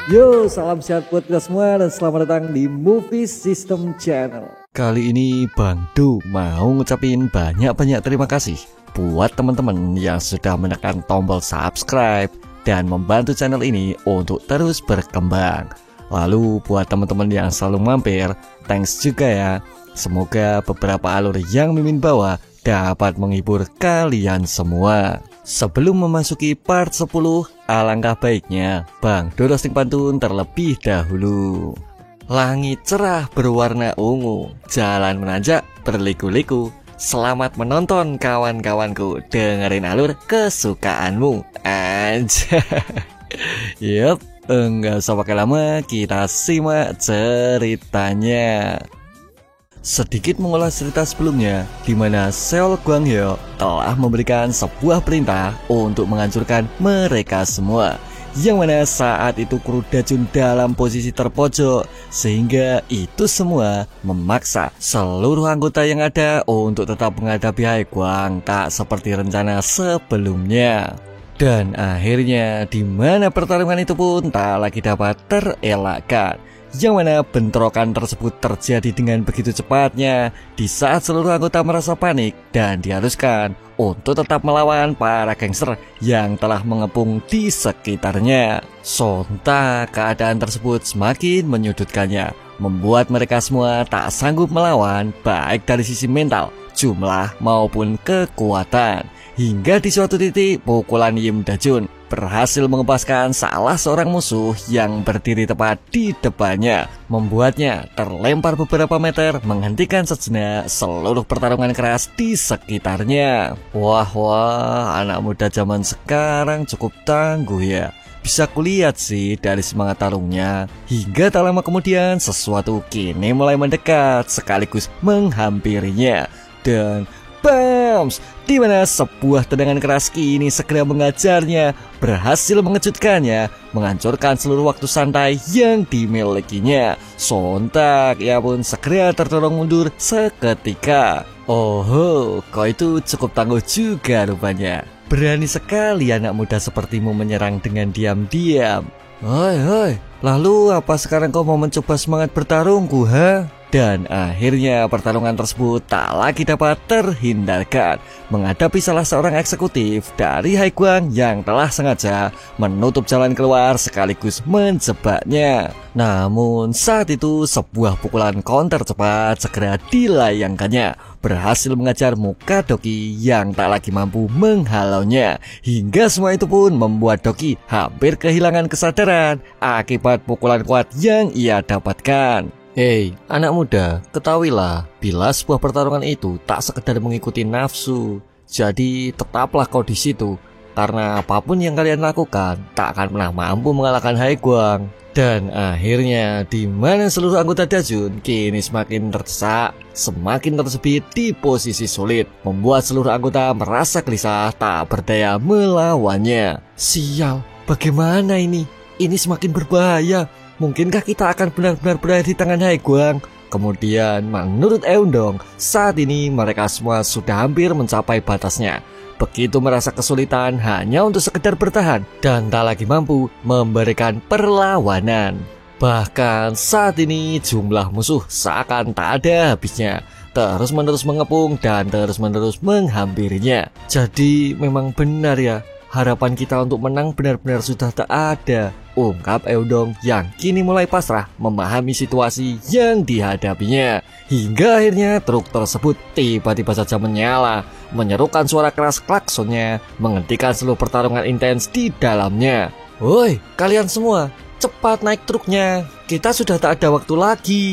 Yo, salam sehat buat kita semua dan selamat datang di Movie System Channel. Kali ini Bang Du mau ngucapin banyak-banyak terima kasih buat teman-teman yang sudah menekan tombol subscribe dan membantu channel ini untuk terus berkembang. Lalu buat teman-teman yang selalu mampir, thanks juga ya. Semoga beberapa alur yang Mimin bawa dapat menghibur kalian semua. Sebelum memasuki part 10, alangkah baiknya Bang Du roasting pantun terlebih dahulu. Langit cerah berwarna ungu, jalan menanjak berliku-liku. Selamat menonton kawan-kawanku, dengerin alur kesukaanmu. Anjay. Yup, enggak usah pakai lama, kita simak ceritanya. Sedikit mengulang cerita sebelumnya, di mana Seol Gwang-hyo telah memberikan sebuah perintah untuk menghancurkan mereka semua, yang mana saat itu kru Dajun dalam posisi terpojok, sehingga itu semua memaksa seluruh anggota yang ada untuk tetap menghadapi Haegwang, tak seperti rencana sebelumnya. Dan akhirnya di mana pertarungan itu pun tak lagi dapat terelakkan, yang mana bentrokan tersebut terjadi dengan begitu cepatnya di saat seluruh anggota merasa panik dan diharuskan untuk tetap melawan para gangster yang telah mengepung di sekitarnya. Sontak keadaan tersebut semakin menyudutkannya, membuat mereka semua tak sanggup melawan baik dari sisi mental, jumlah maupun kekuatan. Hingga di suatu titik pukulan Yim Dajun berhasil mengepaskan salah seorang musuh yang berdiri tepat di depannya, membuatnya terlempar beberapa meter, menghentikan sejenak seluruh pertarungan keras di sekitarnya. Wah, anak muda zaman sekarang cukup tangguh ya. Bisa kulihat sih dari semangat tarungnya. Hingga tak lama kemudian sesuatu kini mulai mendekat sekaligus menghampirinya. Dan bams! Di mana sebuah tendangan keras kini segera mengajarnya, berhasil mengejutkannya, menghancurkan seluruh waktu santai yang dimilikinya. Sontak ia pun segera terdorong mundur seketika. Oh, kau itu cukup tangguh juga rupanya. Berani sekali anak muda sepertimu menyerang dengan diam-diam. Hoi, lalu apa sekarang kau mau mencoba semangat bertarungku, ha? Dan akhirnya pertarungan tersebut tak lagi dapat terhindarkan, menghadapi salah seorang eksekutif dari Haegwang yang telah sengaja menutup jalan keluar sekaligus menjebaknya. Namun saat itu sebuah pukulan counter cepat segera dilayangkannya, berhasil mengajar muka Doki yang tak lagi mampu menghalaunya. Hingga semua itu pun membuat Doki hampir kehilangan kesadaran akibat pukulan kuat yang ia dapatkan. Hei, anak muda, ketahuilah bila sebuah pertarungan itu tak sekedar mengikuti nafsu. Jadi tetaplah kau di situ, karena apapun yang kalian lakukan tak akan pernah mampu mengalahkan Haegwang. Dan akhirnya di mana seluruh anggota Dajun kini semakin terdesak, semakin tersebit di posisi sulit, membuat seluruh anggota merasa gelisah tak berdaya melawannya. Sial, bagaimana ini? Ini semakin berbahaya. Mungkinkah kita akan benar-benar berada di tangan Haegwang? Kemudian menurut Eundong, saat ini mereka semua sudah hampir mencapai batasnya. Begitu merasa kesulitan hanya untuk sekedar bertahan dan tak lagi mampu memberikan perlawanan. Bahkan saat ini jumlah musuh seakan tak ada habisnya, terus-menerus mengepung dan terus-menerus menghampirinya. Jadi memang benar ya, harapan kita untuk menang benar-benar sudah tak ada, ungkap Eundong yang kini mulai pasrah memahami situasi yang dihadapinya. Hingga akhirnya truk tersebut tiba-tiba saja menyala, menyerukan suara keras klaksonnya, menghentikan seluruh pertarungan intens di dalamnya. Woi, kalian semua, cepat naik truknya, kita sudah tak ada waktu lagi.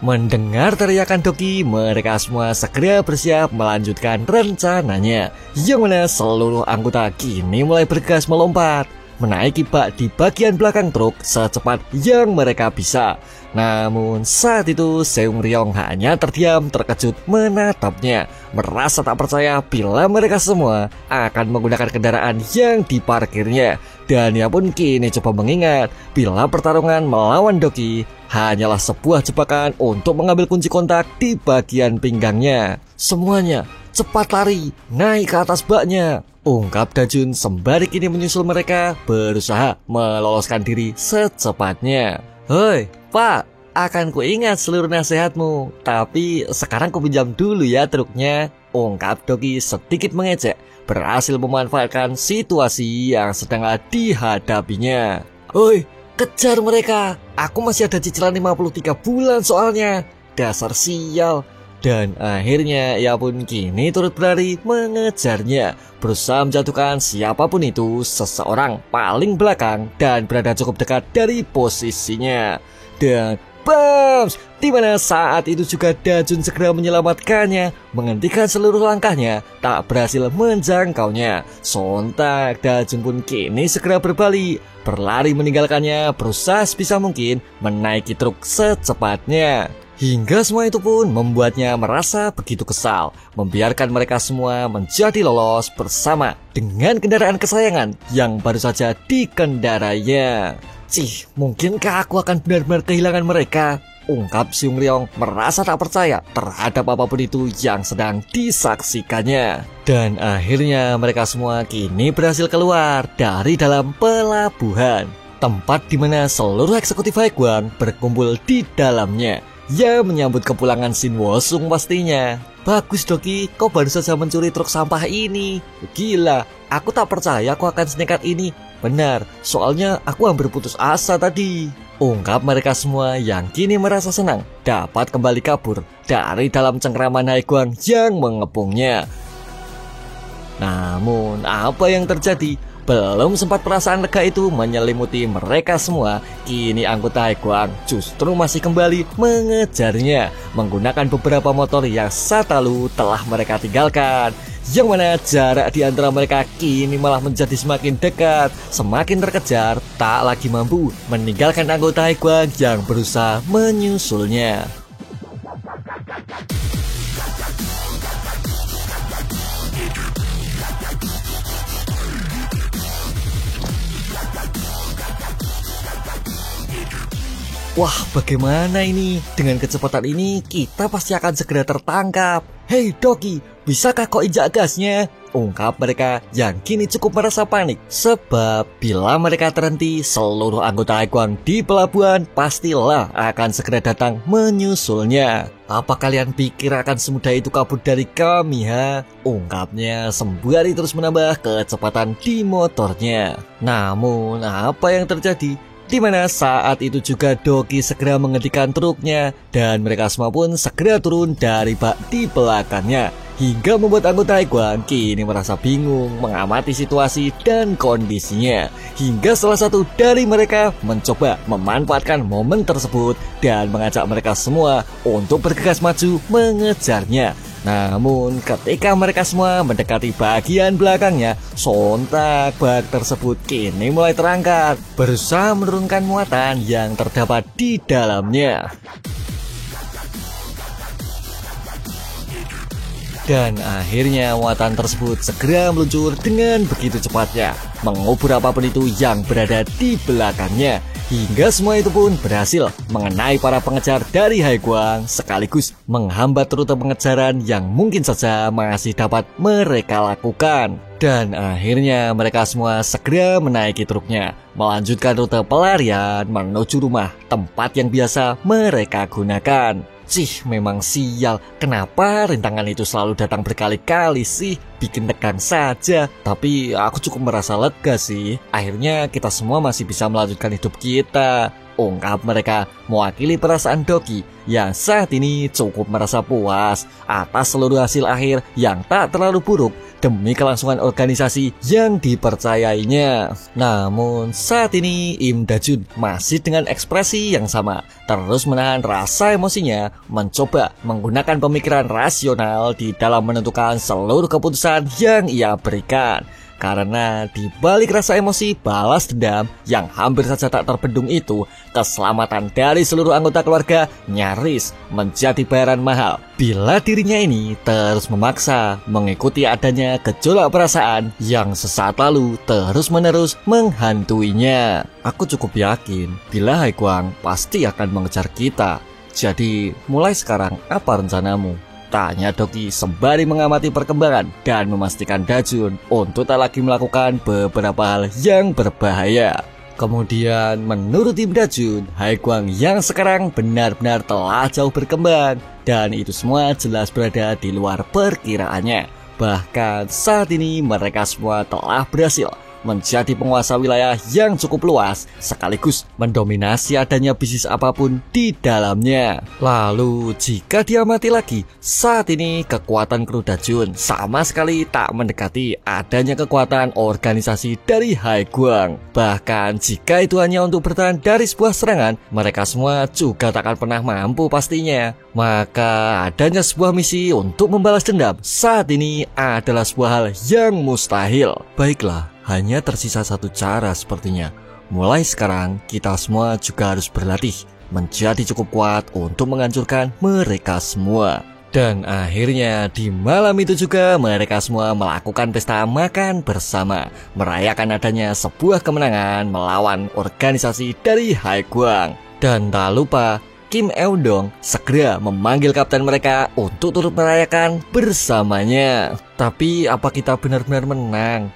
Mendengar teriakan Doki, mereka semua segera bersiap melanjutkan rencananya, yang mana seluruh anggota kini mulai bergegas melompat, menaiki bak di bagian belakang truk secepat yang mereka bisa. Namun saat itu Seung Ryong hanya terdiam terkejut menatapnya, merasa tak percaya bila mereka semua akan menggunakan kendaraan yang diparkirnya. Dan ia pun kini coba mengingat bila pertarungan melawan Doki hanyalah sebuah jebakan untuk mengambil kunci kontak di bagian pinggangnya. Semuanya cepat lari, naik ke atas baknya, ungkap Dajun sembari kini menyusul mereka berusaha meloloskan diri secepatnya. Hoi, Pak, akan kuingat seluruh nasihatmu, tapi sekarang kupinjam dulu ya truknya, ungkap Doki sedikit mengejek, berhasil memanfaatkan situasi yang sedang dihadapinya. Hoi, kejar mereka, aku masih ada cicilan 53 bulan soalnya, dasar sial. Dan akhirnya ia pun kini turut berlari mengejarnya, berusaha menjatuhkan siapapun itu seseorang paling belakang dan berada cukup dekat dari posisinya. Dan bams, dimana saat itu juga Dajun segera menyelamatkannya, menghentikan seluruh langkahnya, tak berhasil menjangkaunya. Sontak Dajun pun kini segera berbalik, berlari meninggalkannya, berusaha sebisa mungkin menaiki truk secepatnya. Hingga semua itu pun membuatnya merasa begitu kesal, membiarkan mereka semua menjadi lolos bersama dengan kendaraan kesayangan yang baru saja dikendarainya. Mungkinkah aku akan benar-benar kehilangan mereka? Ungkap Seung Ryong merasa tak percaya terhadap apapun itu yang sedang disaksikannya. Dan akhirnya mereka semua kini berhasil keluar dari dalam pelabuhan, tempat di mana seluruh eksekutif Haegwang berkumpul di dalamnya. Ya, menyambut kepulangan Shin Wosung pastinya. Bagus Doki, kau baru saja mencuri truk sampah ini. Gila, aku tak percaya kau akan senekat ini. Benar, soalnya aku hampir putus asa tadi. Ungkap mereka semua yang kini merasa senang dapat kembali kabur dari dalam cengkraman Haegwang yang mengepungnya. Namun, apa yang terjadi? Belum sempat perasaan lega itu menyelimuti mereka semua, kini anggota Haegwang justru masih kembali mengejarnya menggunakan beberapa motor yang saat lalu telah mereka tinggalkan. Yang mana jarak di antara mereka kini malah menjadi semakin dekat, semakin terkejar, tak lagi mampu meninggalkan anggota Haegwang yang berusaha menyusulnya. Wah, bagaimana ini? Dengan kecepatan ini, kita pasti akan segera tertangkap. Hei Doki, bisakah kau injak gasnya? Ungkap mereka yang kini cukup merasa panik. Sebab bila mereka terhenti, seluruh anggota Haegwang di pelabuhan pastilah akan segera datang menyusulnya. Apa kalian pikir akan semudah itu kabur dari kami, ha? Ungkapnya sembari terus menambah kecepatan di motornya. Namun, apa yang terjadi? Di mana saat itu juga Doki segera menghentikan truknya dan mereka semua pun segera turun dari bak di belakangnya, hingga membuat anggota Haegwang kini merasa bingung mengamati situasi dan kondisinya, hingga salah satu dari mereka mencoba memanfaatkan momen tersebut dan mengajak mereka semua untuk bergegas maju mengejarnya. Namun ketika mereka semua mendekati bagian belakangnya, sontak bak tersebut kini mulai terangkat, berusaha menurunkan muatan yang terdapat di dalamnya. Dan akhirnya muatan tersebut segera meluncur dengan begitu cepatnya, mengubur apapun itu yang berada di belakangnya, hingga semua itu pun berhasil mengenai para pengejar dari Haegwang, sekaligus menghambat rute pengejaran yang mungkin saja masih dapat mereka lakukan. Dan akhirnya mereka semua segera menaiki truknya, melanjutkan rute pelarian menuju rumah tempat yang biasa mereka gunakan. Memang sial, kenapa rintangan itu selalu datang berkali-kali sih? Bikin tegang saja. Tapi aku cukup merasa lega sih, akhirnya kita semua masih bisa melanjutkan hidup kita, ungkap mereka mewakili perasaan Doki yang saat ini cukup merasa puas atas seluruh hasil akhir yang tak terlalu buruk demi kelangsungan organisasi yang dipercayainya. Namun saat ini Im Dajun masih dengan ekspresi yang sama, terus menahan rasa emosinya, mencoba menggunakan pemikiran rasional di dalam menentukan seluruh keputusan yang ia berikan. Karena di balik rasa emosi balas dendam yang hampir saja tak terbendung itu, keselamatan dari seluruh anggota keluarga nyaris menjadi bayaran mahal bila dirinya ini terus memaksa mengikuti adanya gejolak perasaan yang sesaat lalu terus-menerus menghantuinya. Aku cukup yakin bila Haegwang pasti akan mengejar kita. Jadi mulai sekarang apa rencanamu? Tanya Doki sembari mengamati perkembangan dan memastikan Dajun untuk tak lagi melakukan beberapa hal yang berbahaya. Kemudian menurut Im Dajun, Haiguang yang sekarang benar-benar telah jauh berkembang dan itu semua jelas berada di luar perkiraannya. Bahkan saat ini mereka semua telah berhasil menjadi penguasa wilayah yang cukup luas sekaligus mendominasi adanya bisnis apapun di dalamnya. Lalu jika diamati lagi, saat ini kekuatan kru Dajun sama sekali tak mendekati adanya kekuatan organisasi dari Haiguang. Bahkan jika itu hanya untuk bertahan dari sebuah serangan, mereka semua juga tak akan pernah mampu pastinya. Maka adanya sebuah misi untuk membalas dendam saat ini adalah sebuah hal yang mustahil. Baiklah, hanya tersisa satu cara sepertinya. Mulai sekarang kita semua juga harus berlatih menjadi cukup kuat untuk menghancurkan mereka semua. Dan akhirnya di malam itu juga mereka semua melakukan pesta makan bersama, merayakan adanya sebuah kemenangan melawan organisasi dari Haiguang. Dan tak lupa Kim Eun-dong segera memanggil kapten mereka untuk turut merayakan bersamanya. Tapi apa kita benar-benar menang?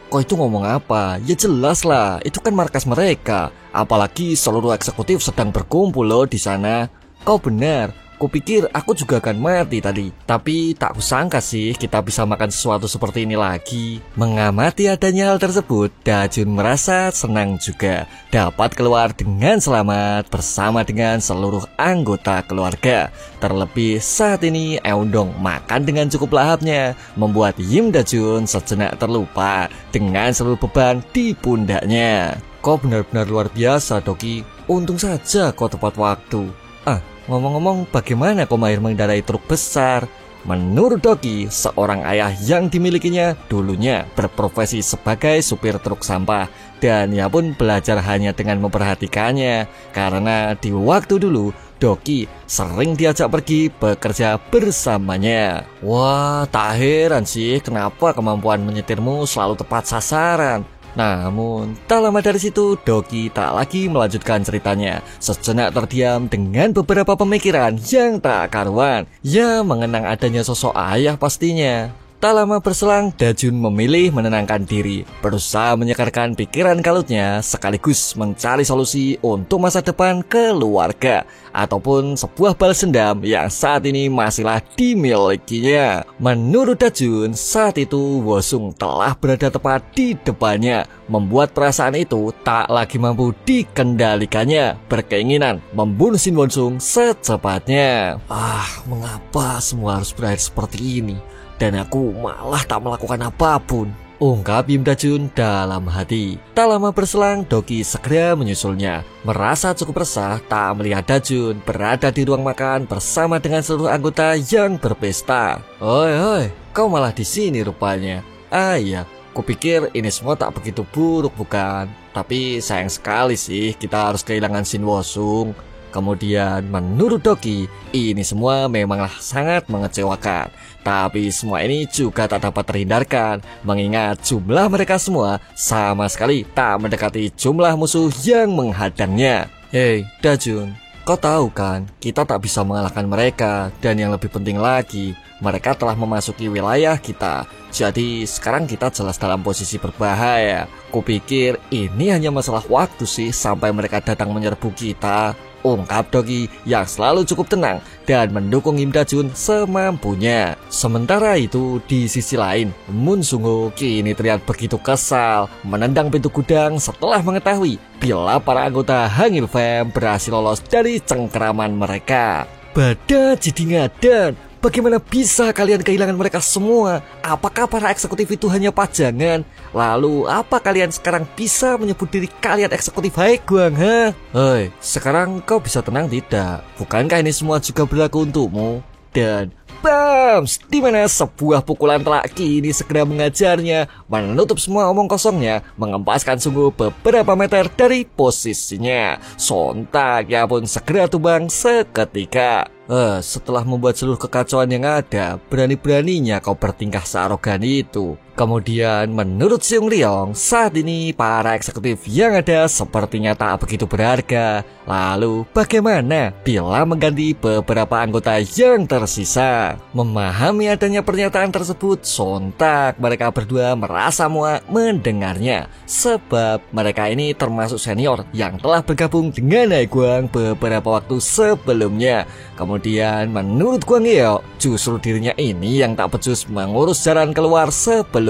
Kok itu ngomong apa? Ya jelas lah, itu kan markas mereka. Apalagi seluruh eksekutif sedang berkumpul loh di sana. Kau benar, kupikir aku juga akan mati tadi. Tapi tak kusangka sih kita bisa makan sesuatu seperti ini lagi. Mengamati adanya hal tersebut, Dajun merasa senang juga dapat keluar dengan selamat bersama dengan seluruh anggota keluarga. Terlebih saat ini Eun-dong makan dengan cukup lahapnya, membuat Im Dajun sejenak terlupa dengan seluruh beban di pundaknya. Kau benar-benar luar biasa, Doki. Untung saja kau tepat waktu. Ngomong-ngomong, bagaimana kau mahir mengendarai truk besar? Menurut Doki, seorang ayah yang dimilikinya dulunya berprofesi sebagai supir truk sampah. Dan ia pun belajar hanya dengan memperhatikannya. Karena di waktu dulu, Doki sering diajak pergi bekerja bersamanya. Wah, tak heran sih kenapa kemampuan menyetirmu selalu tepat sasaran. Namun, tak lama dari situ, Doki tak lagi melanjutkan ceritanya. Sejenak terdiam dengan beberapa pemikiran yang tak karuan. Ya, mengenang adanya sosok ayah pastinya. Tak lama berselang, Dajun memilih menenangkan diri, berusaha menyegarkan pikiran kalutnya sekaligus mencari solusi untuk masa depan keluarga ataupun sebuah balas dendam yang saat ini masihlah dimilikinya. Menurut Dajun, saat itu Wosung telah berada tepat di depannya, membuat perasaan itu tak lagi mampu dikendalikannya, berkeinginan membunuh Shin Wonsung secepatnya. Mengapa semua harus berakhir seperti ini? Dan aku malah tak melakukan apapun, ungkap Im Dajun dalam hati. Tak lama berselang, Doki segera menyusulnya. Merasa cukup resah tak melihat Dajun berada di ruang makan bersama dengan seluruh anggota yang berpesta. Oi, kau malah di sini rupanya. Iya, kupikir ini semua tak begitu buruk bukan? Tapi sayang sekali sih kita harus kehilangan Shin Wosung. Kemudian menurut Doki, ini semua memanglah sangat mengecewakan. Tapi semua ini juga tak dapat terhindarkan, mengingat jumlah mereka semua sama sekali tak mendekati jumlah musuh yang menghadangnya. Hei Dajun, kau tahu kan, kita tak bisa mengalahkan mereka. Dan yang lebih penting lagi, mereka telah memasuki wilayah kita. Jadi sekarang kita jelas dalam posisi berbahaya. Kupikir ini hanya masalah waktu sih sampai mereka datang menyerbu kita, ungkap Doki yang selalu cukup tenang dan mendukung Im Dajun semampunya. Sementara itu di sisi lain, Moon Sung-ho kini terlihat begitu kesal menendang pintu gudang setelah mengetahui bila para anggota Hangil Fam berhasil lolos dari cengkeraman mereka. Bada jidingadan, bagaimana bisa kalian kehilangan mereka semua? Apakah para eksekutif itu hanya pajangan? Lalu apa kalian sekarang bisa menyebut diri kalian eksekutif Haiguang, ha? Hei, sekarang kau bisa tenang tidak? Bukankah ini semua juga berlaku untukmu? Dan bams, dimana sebuah pukulan telak kini segera mengajarnya, menutup semua omong kosongnya, mengempaskan sungguh beberapa meter dari posisinya. Sontak ia pun segera tumbang seketika. Setelah membuat seluruh kekacauan yang ada, berani-beraninya kau bertingkah searogan itu. Kemudian menurut Seung Ryong, saat ini para eksekutif yang ada sepertinya tak begitu berharga. Lalu bagaimana bila mengganti beberapa anggota yang tersisa? Memahami adanya pernyataan tersebut, sontak mereka berdua merasa muak mendengarnya. Sebab mereka ini termasuk senior yang telah bergabung dengan Haegwang beberapa waktu sebelumnya. Kemudian menurut Gwang Yeok, justru dirinya ini yang tak becus mengurus jalan keluar sebelumnya.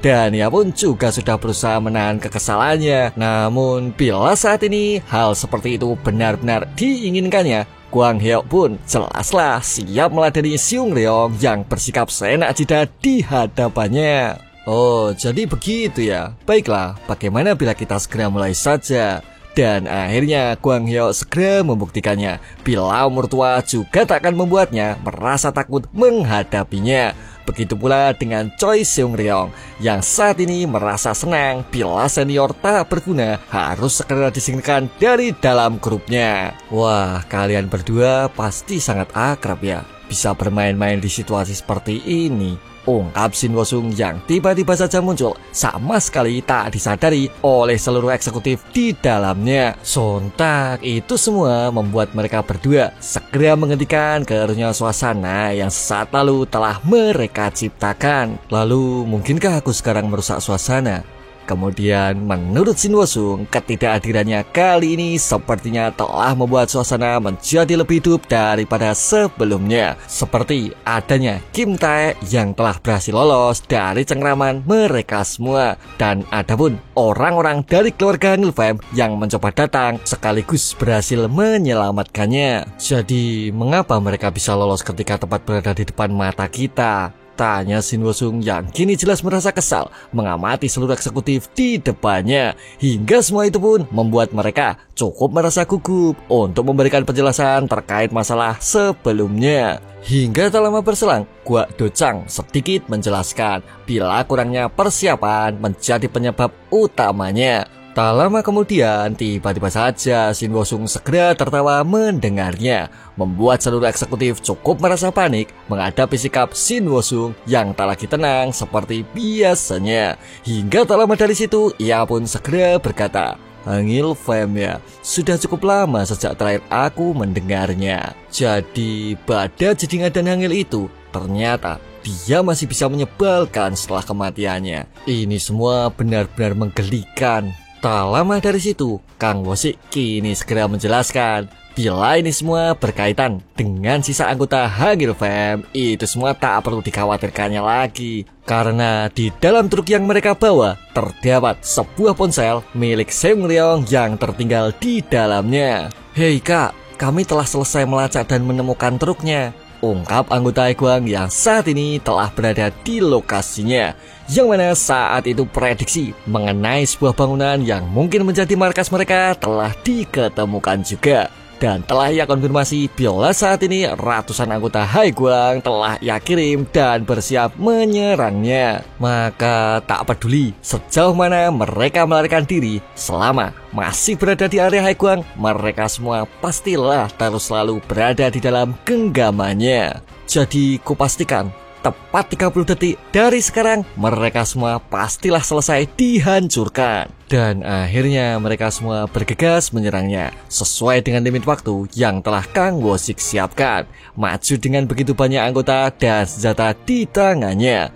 Dan ia pun juga sudah berusaha menahan kekesalannya. Namun bila saat ini hal seperti itu benar-benar diinginkannya, Gwang Yeok pun jelaslah siap meladeni Seung Ryong yang bersikap seenak jidat di hadapannya. Oh, jadi begitu ya. Baiklah, bagaimana bila kita segera mulai saja? Dan akhirnya Gwang Yeok segera membuktikannya bila umur tua juga tak akan membuatnya merasa takut menghadapinya. Begitu pula dengan Choi Seung Ryong yang saat ini merasa senang bila senior tak berguna harus segera disingkirkan dari dalam grupnya. Wah, kalian berdua pasti sangat akrab ya, bisa bermain-main di situasi seperti ini, ungkap Shin Wo-sung yang tiba-tiba saja muncul sama sekali tak disadari oleh seluruh eksekutif di dalamnya. Sontak itu semua membuat mereka berdua segera menghentikan kerunyaan suasana yang sesaat lalu telah mereka ciptakan. Lalu mungkinkah aku sekarang merusak suasana? Kemudian menurut Shin Wo-sung, ketidakhadirannya kali ini sepertinya telah membuat suasana menjadi lebih hidup daripada sebelumnya. Seperti adanya Kim Tae yang telah berhasil lolos dari cengkraman mereka semua. Dan ada pun orang-orang dari keluarga Nilfam yang mencoba datang sekaligus berhasil menyelamatkannya. Jadi mengapa mereka bisa lolos ketika tepat berada di depan mata kita? Tanya Shin Wo-sung yang kini jelas merasa kesal mengamati seluruh eksekutif di depannya. Hingga semua itu pun membuat mereka cukup merasa gugup untuk memberikan penjelasan terkait masalah sebelumnya. Hingga tak lama berselang, Kwak Do Chang sedikit menjelaskan bila kurangnya persiapan menjadi penyebab utamanya. Tak lama kemudian, tiba-tiba saja Shin Wo-sung segera tertawa mendengarnya, membuat seluruh eksekutif cukup merasa panik menghadapi sikap Shin Wo-sung yang tak lagi tenang seperti biasanya. Hingga tak lama dari situ, ia pun segera berkata, Hangil Fam ya, sudah cukup lama sejak terakhir aku mendengarnya. Jadi pada Jedinga dan Hangil itu ternyata dia masih bisa menyebalkan setelah kematiannya. Ini semua benar-benar menggelikan. Tak lama dari situ, Kang Wo-sik kini segera menjelaskan bila ini semua berkaitan dengan sisa anggota Hangil Fam. Itu semua tak perlu dikhawatirkannya lagi, karena di dalam truk yang mereka bawa terdapat sebuah ponsel milik Seung Ryong yang tertinggal di dalamnya. Hei kak, kami telah selesai melacak dan menemukan truknya, ungkap anggota Haegwang yang saat ini telah berada di lokasinya. Yang mana saat itu prediksi mengenai sebuah bangunan yang mungkin menjadi markas mereka telah diketemukan juga. Dan telah ia konfirmasi bila saat ini ratusan anggota Haegwang telah ia kirim dan bersiap menyerangnya. Maka tak peduli sejauh mana mereka melarikan diri, selama masih berada di area Haegwang, mereka semua pastilah terus selalu berada di dalam genggamannya. Jadi kupastikan tepat 30 detik dari sekarang mereka semua pastilah selesai dihancurkan. Dan akhirnya mereka semua bergegas menyerangnya sesuai dengan limit waktu yang telah Kang Wo-sik siapkan. Maju dengan begitu banyak anggota dan senjata di tangannya.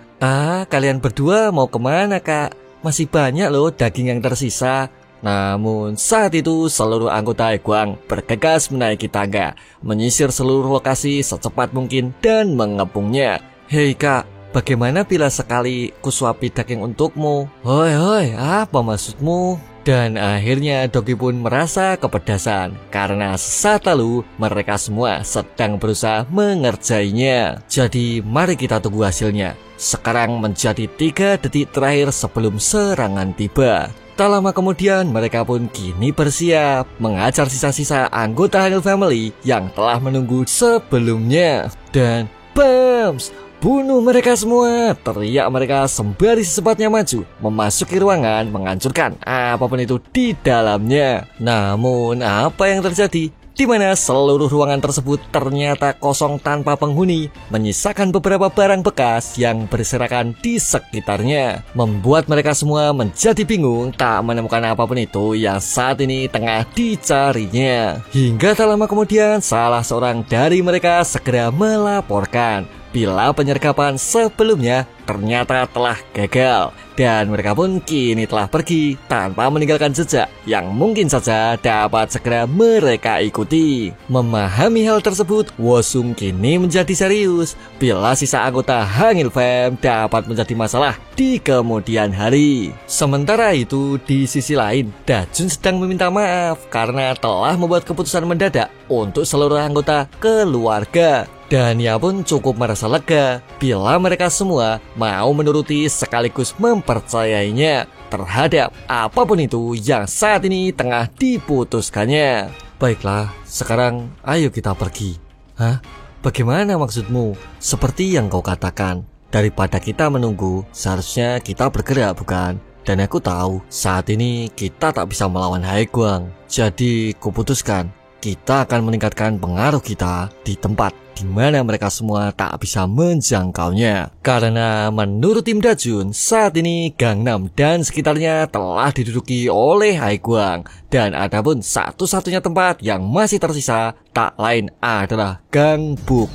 Kalian berdua mau kemana kak? Masih banyak loh daging yang tersisa. Namun saat itu seluruh anggota Haegwang bergegas menaiki tangga, menyisir seluruh lokasi secepat mungkin dan mengepungnya. Hei kak, bagaimana bila sekali kusuapi daging untukmu? Hoi, apa maksudmu? Dan akhirnya Dogi pun merasa kepedasan karena sesaat lalu mereka semua sedang berusaha mengerjainya. Jadi mari kita tunggu hasilnya. Sekarang menjadi 3 detik terakhir sebelum serangan tiba. Tak lama kemudian mereka pun kini bersiap mengajar sisa-sisa anggota Hangil Family yang telah menunggu sebelumnya. Dan bams! Bunuh mereka semua, teriak mereka sembari secepatnya maju memasuki ruangan, menghancurkan apapun itu di dalamnya. Namun apa yang terjadi? di mana seluruh ruangan tersebut ternyata kosong tanpa penghuni, menyisakan beberapa barang bekas yang berserakan di sekitarnya, membuat mereka semua menjadi bingung tak menemukan apapun itu yang saat ini tengah dicarinya. Hingga tak lama kemudian salah seorang dari mereka segera melaporkan bila penyergapan sebelumnya ternyata telah gagal, dan mereka pun kini telah pergi tanpa meninggalkan jejak yang mungkin saja dapat segera mereka ikuti. Memahami hal tersebut, Wosung kini menjadi serius bila sisa anggota Hangil Fam dapat menjadi masalah di kemudian hari. Sementara itu, di sisi lain, Dajun sedang meminta maaf karena telah membuat keputusan mendadak untuk seluruh anggota keluarga. Dan ia pun cukup merasa lega bila mereka semua mau menuruti sekaligus mempercayainya terhadap apapun itu yang saat ini tengah diputuskannya. Baiklah, sekarang ayo kita pergi. Hah? Bagaimana maksudmu? Seperti yang kau katakan, daripada kita menunggu, seharusnya kita bergerak, bukan? Dan aku tahu saat ini kita tak bisa melawan Haiguang. Jadi kuputuskan kita akan meningkatkan pengaruh kita di tempat di mana mereka semua tak bisa menjangkaunya. Karena menurut tim Dajun, saat ini Gangnam dan sekitarnya telah diduduki oleh Haiguang, dan ada pun satu-satunya tempat yang masih tersisa tak lain adalah Gangbuk.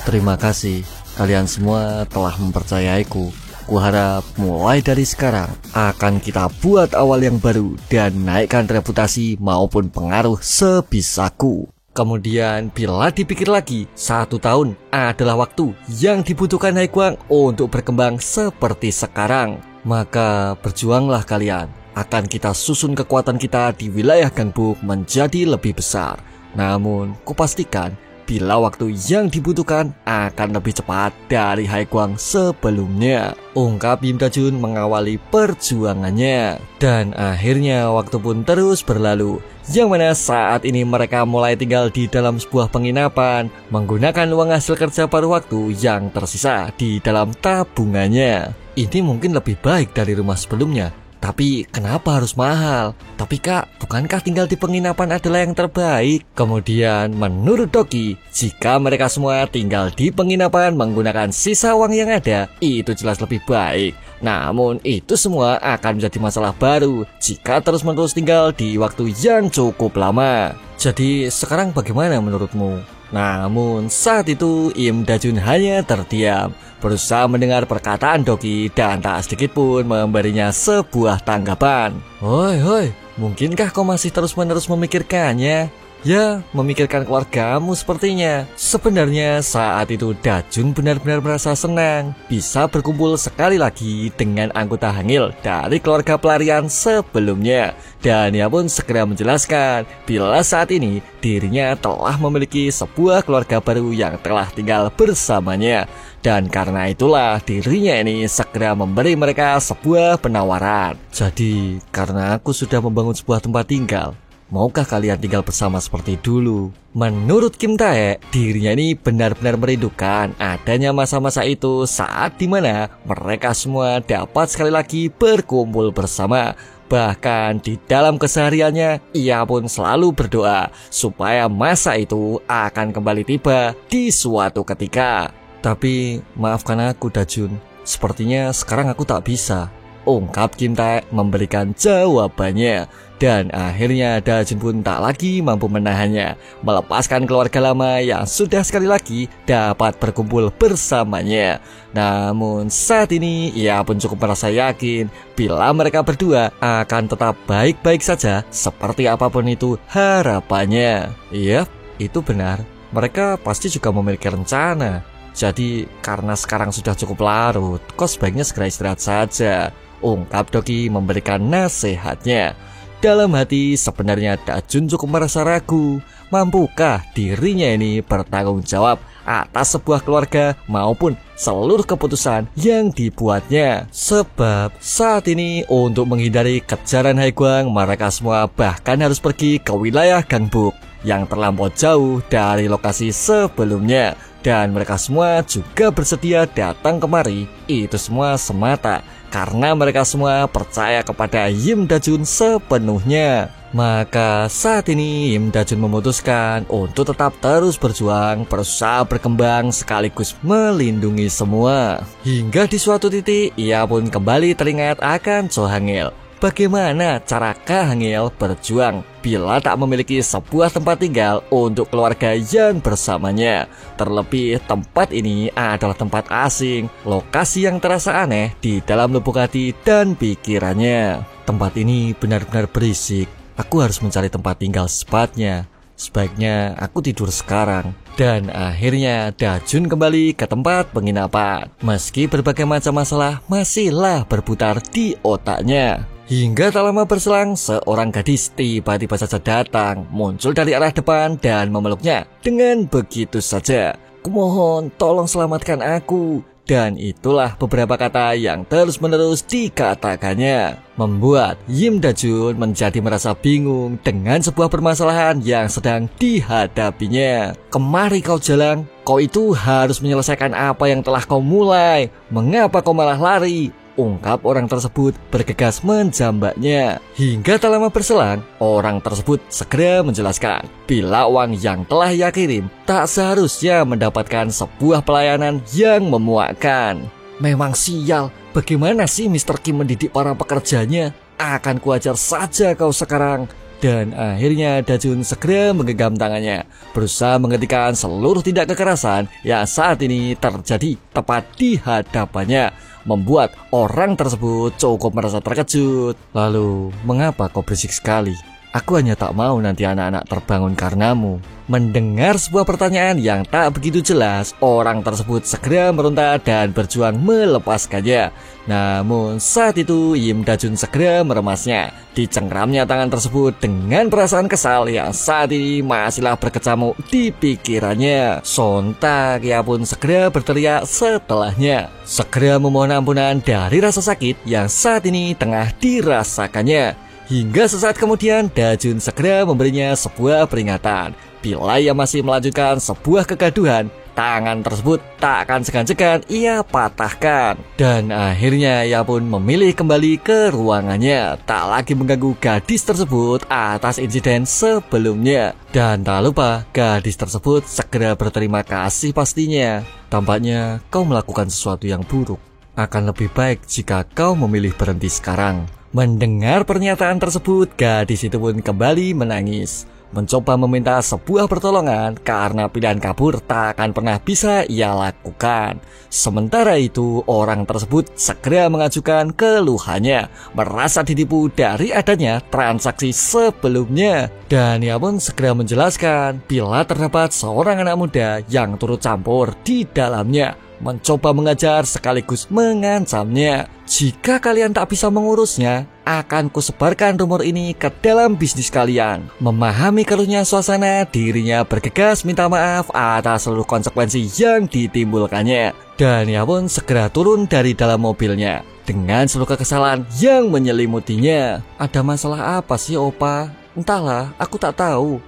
Terima kasih, kalian semua telah mempercayaiku. Kuharap mulai dari sekarang akan kita buat awal yang baru dan naikkan reputasi maupun pengaruh sebisaku. Kemudian bila dipikir lagi, 1 tahun adalah waktu yang dibutuhkan Haiguang untuk berkembang seperti sekarang. Maka berjuanglah kalian, akan kita susun kekuatan kita di wilayah Gangbuk menjadi lebih besar. Namun kupastikan bila waktu yang dibutuhkan akan lebih cepat dari Haiguang sebelumnya, ungkap Im Dajun mengawali perjuangannya. Dan akhirnya waktu pun terus berlalu, yang mana saat ini mereka mulai tinggal di dalam sebuah penginapan menggunakan uang hasil kerja paruh waktu yang tersisa di dalam tabungannya. Ini mungkin lebih baik dari rumah sebelumnya, tapi kenapa harus mahal? Tapi kak, bukankah tinggal di penginapan adalah yang terbaik? Kemudian menurut Doki, jika mereka semua tinggal di penginapan menggunakan sisa uang yang ada, itu jelas lebih baik. Namun itu semua akan menjadi masalah baru jika terus-menerus tinggal di waktu yang cukup lama. Jadi sekarang bagaimana menurutmu? Namun saat itu Im Dajun hanya terdiam, berusaha mendengar perkataan Doki dan tak sedikit pun memberinya sebuah tanggapan. Hoi, mungkinkah kau masih terus-menerus memikirkannya? Ya, memikirkan keluargamu sepertinya. Sebenarnya saat itu Dajun benar-benar merasa senang bisa berkumpul sekali lagi dengan anggota Hangil dari keluarga pelarian sebelumnya. Dan ia pun segera menjelaskan bila saat ini dirinya telah memiliki sebuah keluarga baru yang telah tinggal bersamanya. Dan karena itulah dirinya ini segera memberi mereka sebuah penawaran. Jadi, karena aku sudah membangun sebuah tempat tinggal, maukah kalian tinggal bersama seperti dulu? Menurut Kim Tae, dirinya ini benar-benar merindukan adanya masa-masa itu saat dimana mereka semua dapat sekali lagi berkumpul bersama. Bahkan di dalam kesehariannya, ia pun selalu berdoa supaya masa itu akan kembali tiba di suatu ketika. Tapi maafkan aku Dajun, sepertinya sekarang aku tak bisa, ungkap Kim Tae memberikan jawabannya. Dan akhirnya Dajun pun tak lagi mampu menahannya, melepaskan keluarga lama yang sudah sekali lagi dapat berkumpul bersamanya. Namun saat ini ia pun cukup merasa yakin bila mereka berdua akan tetap baik-baik saja seperti apapun itu harapannya. Iya, itu benar, mereka pasti juga memiliki rencana. Jadi karena sekarang sudah cukup larut, kau sebaiknya segera istirahat saja, ungkap Doki memberikan nasihatnya. Dalam hati sebenarnya Dajun cukup merasa ragu, mampukah dirinya ini bertanggung jawab atas sebuah keluarga maupun seluruh keputusan yang dibuatnya. Sebab saat ini untuk menghindari kejaran Haiguang, mereka semua bahkan harus pergi ke wilayah Gangbuk yang terlampau jauh dari lokasi sebelumnya. Dan mereka semua juga bersedia datang kemari. Itu semua semata karena mereka semua percaya kepada Yim Dajun sepenuhnya. Maka saat ini Yim Dajun memutuskan untuk tetap terus berjuang, berusaha berkembang sekaligus melindungi semua. Hingga di suatu titik ia pun kembali teringat akan Cho Hangil. Bagaimana cara Kak Hangil berjuang bila tak memiliki sebuah tempat tinggal untuk keluarga yang bersamanya. Terlebih tempat ini adalah tempat asing, lokasi yang terasa aneh di dalam lubuk hati dan pikirannya. Tempat ini benar-benar berisik. Aku harus mencari tempat tinggal secepatnya. Sebaiknya aku tidur sekarang. Dan akhirnya Dajun kembali ke tempat penginapan. Meski berbagai macam masalah masihlah berputar di otaknya. Hingga tak lama berselang, seorang gadis tiba-tiba saja datang, muncul dari arah depan dan memeluknya dengan begitu saja. "Kumohon, tolong selamatkan aku." Dan itulah beberapa kata yang terus-menerus dikatakannya, membuat Yim Dajun menjadi merasa bingung dengan sebuah permasalahan yang sedang dihadapinya. "Kemari kau Jalang, kau itu harus menyelesaikan apa yang telah kau mulai. Mengapa kau malah lari?" Ungkap orang tersebut bergegas menjambaknya. Hingga tak lama berselang, orang tersebut segera menjelaskan bila uang yang telah ia kirim tak seharusnya mendapatkan sebuah pelayanan yang memuakkan. "Memang sial, bagaimana sih Mr. Kim mendidik para pekerjanya? Akan kuajar saja kau sekarang." Dan akhirnya Dajun segera menggenggam tangannya, berusaha menghentikan seluruh tindak kekerasan yang saat ini terjadi tepat di hadapannya, membuat orang tersebut cukup merasa terkejut. "Lalu, mengapa kau berisik sekali? Aku hanya tak mau nanti anak-anak terbangun karenamu." Mendengar sebuah pertanyaan yang tak begitu jelas, orang tersebut segera meronta dan berjuang melepaskannya. Namun saat itu Yim Dajun segera meremasnya. Dicengkramnya tangan tersebut dengan perasaan kesal yang saat ini masihlah berkecamuk di pikirannya. Sontak ia pun segera berteriak setelahnya, segera memohon ampunan dari rasa sakit yang saat ini tengah dirasakannya. Hingga sesaat kemudian Dajun segera memberinya sebuah peringatan. Bila ia masih melanjutkan sebuah kegaduhan, tangan tersebut tak akan segan-segan ia patahkan. Dan akhirnya ia pun memilih kembali ke ruangannya, tak lagi mengganggu gadis tersebut atas insiden sebelumnya. Dan tak lupa gadis tersebut segera berterima kasih pastinya. "Tampaknya kau melakukan sesuatu yang buruk. Akan lebih baik jika kau memilih berhenti sekarang." Mendengar pernyataan tersebut, gadis itu pun kembali menangis, mencoba meminta sebuah pertolongan karena pilihan kabur tak akan pernah bisa ia lakukan. Sementara itu, orang tersebut segera mengajukan keluhannya, merasa ditipu dari adanya transaksi sebelumnya. Dan ia pun segera menjelaskan bila terdapat seorang anak muda yang turut campur di dalamnya, mencoba mengajar sekaligus mengancamnya. "Jika kalian tak bisa mengurusnya, akan kusebarkan rumor ini ke dalam bisnis kalian." Memahami keruhnya suasana, dirinya bergegas minta maaf atas seluruh konsekuensi yang ditimbulkannya. Dan ia pun segera turun dari dalam mobilnya dengan seluruh kekesalan yang menyelimutinya. "Ada masalah apa sih, Opa?" "Entahlah, aku tak tahu.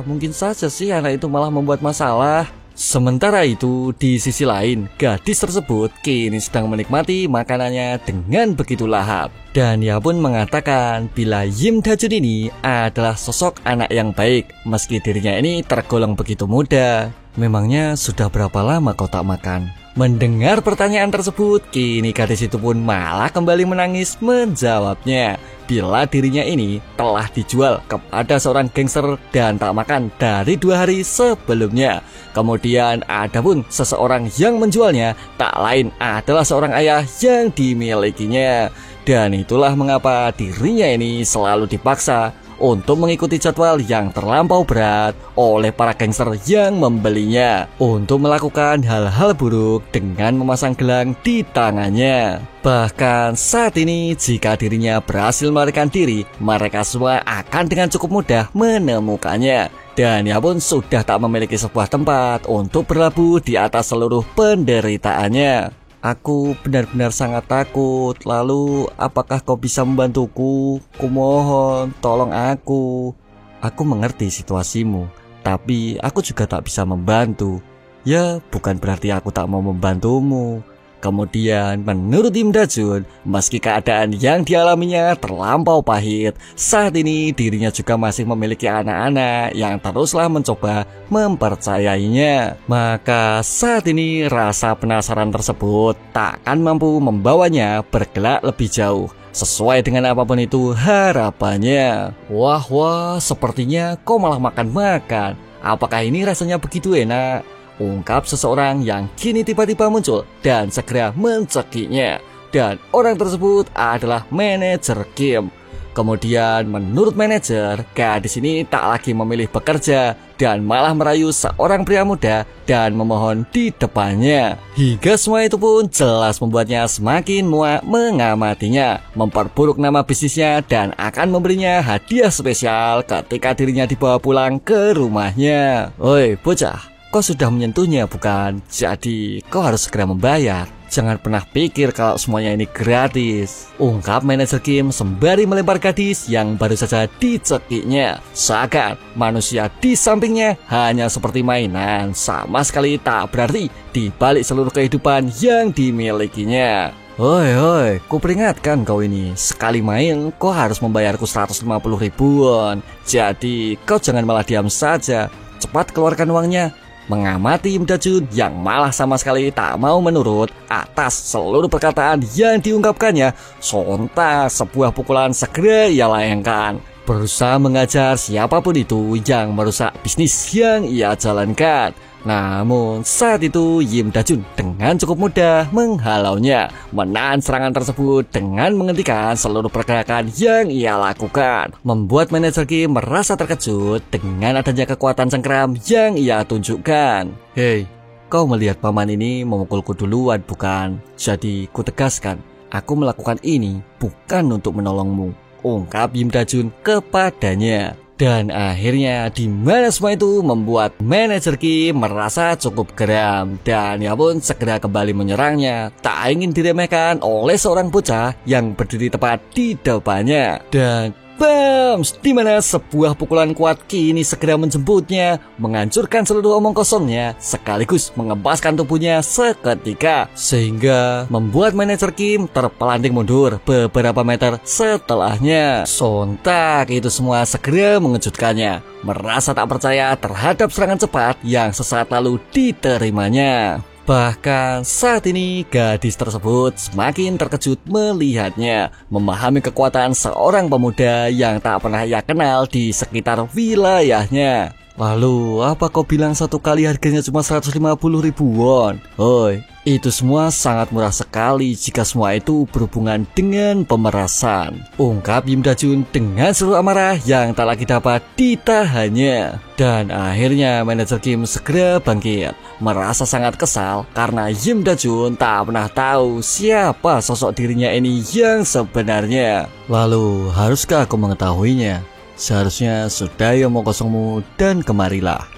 Mungkin saja sih anak itu malah membuat masalah." Sementara itu, di sisi lain, gadis tersebut kini sedang menikmati makanannya dengan begitu lahap. Dan ia pun mengatakan bila Yim Dajun ini adalah sosok anak yang baik, meski dirinya ini tergolong begitu muda. "Memangnya sudah berapa lama kau tak makan?" Mendengar pertanyaan tersebut, kini gadis itu pun malah kembali menangis menjawabnya bila dirinya ini telah dijual kepada seorang gangster dan tak makan dari 2 hari sebelumnya. Kemudian ada pun seseorang yang menjualnya, tak lain adalah seorang ayah yang dimilikinya. Dan itulah mengapa dirinya ini selalu dipaksa untuk mengikuti jadwal yang terlampau berat oleh para gangster yang membelinya untuk melakukan hal-hal buruk dengan memasang gelang di tangannya. Bahkan saat ini jika dirinya berhasil melarikan diri, mereka semua akan dengan cukup mudah menemukannya. Dan ia pun sudah tak memiliki sebuah tempat untuk berlabuh di atas seluruh penderitaannya. Aku benar-benar sangat takut. Lalu apakah kau bisa membantuku? Kumohon, tolong aku. Aku mengerti situasimu, tapi aku juga tak bisa membantu. Ya, bukan berarti aku tak mau membantumu. Kemudian menurut Im Da-jun, meski keadaan yang dialaminya terlampau pahit, saat ini dirinya juga masih memiliki anak-anak yang teruslah mencoba mempercayainya. Maka saat ini rasa penasaran tersebut takkan mampu membawanya bergerak lebih jauh, sesuai dengan apapun itu harapannya. Wah, sepertinya kau malah makan-makan. Apakah ini rasanya begitu enak? Ungkap seseorang yang kini tiba-tiba muncul dan segera mencekiknya. Dan orang tersebut adalah manajer Kim. Kemudian menurut manajer, gadis ini tak lagi memilih bekerja dan malah merayu seorang pria muda dan memohon di depannya. Hingga semua itu pun jelas membuatnya semakin muak mengamatinya, memperburuk nama bisnisnya dan akan memberinya hadiah spesial ketika dirinya dibawa pulang ke rumahnya. Oi bocah, kau sudah menyentuhnya bukan? Jadi kau harus segera membayar. Jangan pernah pikir kalau semuanya ini gratis, ungkap manajer Kim sembari melempar gadis yang baru saja dicekiknya. Seakan manusia di sampingnya hanya seperti mainan, sama sekali tak berarti di balik seluruh kehidupan yang dimilikinya. Hoi, ku peringatkan kau ini, sekali main kau harus membayarku 150 ribuan. Jadi kau jangan malah diam saja, cepat keluarkan uangnya. Mengamati Im Da-jun yang malah sama sekali tak mau menurut atas seluruh perkataan yang diungkapkannya, sontak sebuah pukulan segera ia layangkan, berusaha mengajar siapapun itu yang merusak bisnis yang ia jalankan. Namun saat itu Im Da-jun dengan cukup mudah menghalaunya, menahan serangan tersebut dengan menghentikan seluruh pergerakan yang ia lakukan, membuat manajer Kim merasa terkejut dengan adanya kekuatan cengkeram yang ia tunjukkan. Hei, kau melihat paman ini memukulku duluan bukan? Jadi ku tegaskan, aku melakukan ini bukan untuk menolongmu, ungkap Im Da-jun kepadanya. Dan akhirnya di mana semua itu membuat manajer Kim merasa cukup geram dan ia pun segera kembali menyerangnya, tak ingin diremehkan oleh seorang bocah yang berdiri tepat di depannya. Dan bams, di mana sebuah pukulan kuat kini segera menjemputnya, menghancurkan seluruh omong kosongnya sekaligus mengempaskan tubuhnya seketika, sehingga membuat manajer Kim terpelanting mundur beberapa meter setelahnya. Sontak itu semua segera mengejutkannya, merasa tak percaya terhadap serangan cepat yang sesaat lalu diterimanya. Bahkan saat ini gadis tersebut semakin terkejut melihatnya, memahami kekuatan seorang pemuda yang tak pernah ia kenal di sekitar wilayahnya. Lalu apa kau bilang satu kali harganya cuma 150 ribuan? Hoi, itu semua sangat murah sekali jika semua itu berhubungan dengan pemerasan, ungkap Im Da-jun dengan seluruh amarah yang tak lagi dapat ditahannya. Dan akhirnya manajer Kim segera bangkit, merasa sangat kesal karena Im Da-jun tak pernah tahu siapa sosok dirinya ini yang sebenarnya. Lalu haruskah aku mengetahuinya? Seharusnya sudah omong kosongmu dan kemarilah.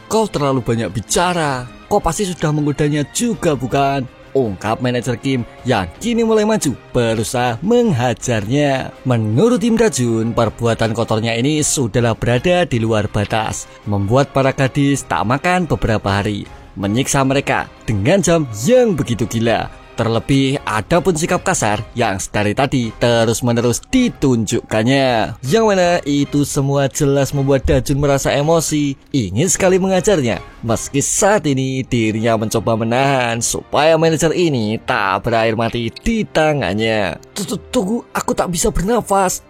Kau terlalu banyak bicara. Kau pasti sudah menggodanya juga bukan? Ungkap manajer Kim yang kini mulai maju berusaha menghajarnya. Menurut Im Da-jun, perbuatan kotornya ini sudahlah berada di luar batas, membuat para gadis tak makan beberapa hari, menyiksa mereka dengan jam yang begitu gila. Terlebih adapun sikap kasar yang dari tadi terus-menerus ditunjukkannya, yang mana itu semua jelas membuat Da-jun merasa emosi, ingin sekali mengajarnya. Meski saat ini dirinya mencoba menahan supaya manajer ini tak berair mati di tangannya. Tunggu, aku tak bisa bernafas.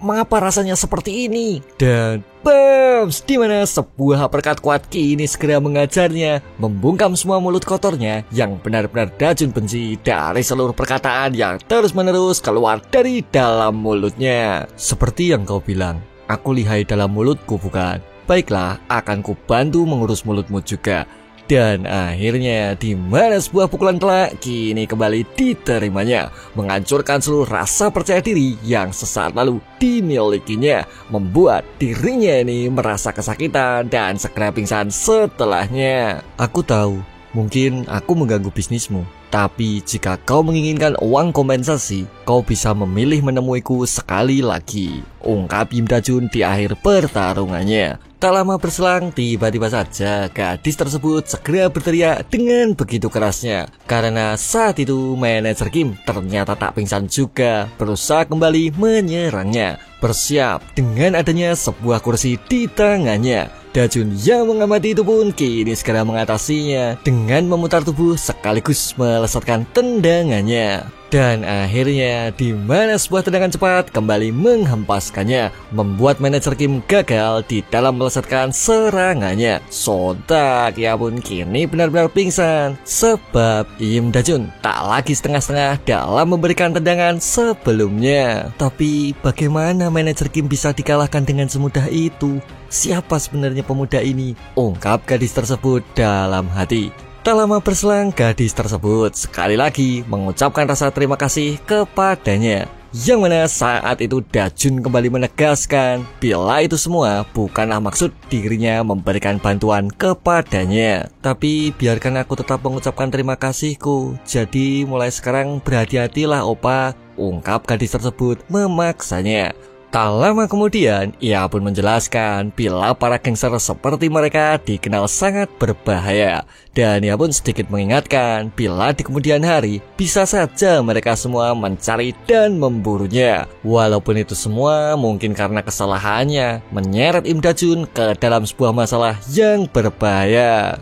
Mengapa rasanya seperti ini? Dan bams, di mana sebuah uppercut kuat kini segera mengajarnya, membungkam semua mulut kotornya yang benar-benar Da-jun benci dari seluruh perkataan yang terus-menerus keluar dari dalam mulutnya. Seperti yang kau bilang, aku lihai dalam mulutku bukan? Baiklah, akan ku bantu mengurus mulutmu juga. Dan akhirnya di mana sebuah pukulan telak kini kembali diterimanya, menghancurkan seluruh rasa percaya diri yang sesaat lalu dimilikinya, membuat dirinya ini merasa kesakitan dan segera pingsan setelahnya. Aku tahu, mungkin aku mengganggu bisnismu, tapi jika kau menginginkan uang kompensasi, kau bisa memilih menemuiku sekali lagi, ungkap Im Da-jun di akhir pertarungannya. Tak lama berselang, tiba-tiba saja gadis tersebut segera berteriak dengan begitu kerasnya. Karena saat itu manajer Kim ternyata tak pingsan juga, berusaha kembali menyerangnya. Bersiap dengan adanya sebuah kursi di tangannya. Da-jun yang mengamati itu pun kini segera mengatasinya dengan memutar tubuh sekaligus melesatkan tendangannya. Dan akhirnya di mana sebuah tendangan cepat kembali menghempaskannya, membuat manajer Kim gagal di dalam melesatkan serangannya. Sontak ia pun kini benar-benar pingsan, sebab Im Da-jun tak lagi setengah-setengah dalam memberikan tendangan sebelumnya. Tapi bagaimana manajer Kim bisa dikalahkan dengan semudah itu? Siapa sebenarnya pemuda ini? Ungkap gadis tersebut dalam hati. Tak lama berselang, gadis tersebut sekali lagi mengucapkan rasa terima kasih kepadanya. Yang mana saat itu Da-jun kembali menegaskan bila itu semua bukanlah maksud dirinya memberikan bantuan kepadanya. Tapi biarkan aku tetap mengucapkan terima kasihku. Jadi mulai sekarang berhati-hatilah opa, ungkap gadis tersebut memaksanya. Tak lama kemudian, ia pun menjelaskan bila para gangster seperti mereka dikenal sangat berbahaya. Dan ia pun sedikit mengingatkan bila di kemudian hari bisa saja mereka semua mencari dan memburunya. Walaupun itu semua mungkin karena kesalahannya menyeret Im Da-jun ke dalam sebuah masalah yang berbahaya.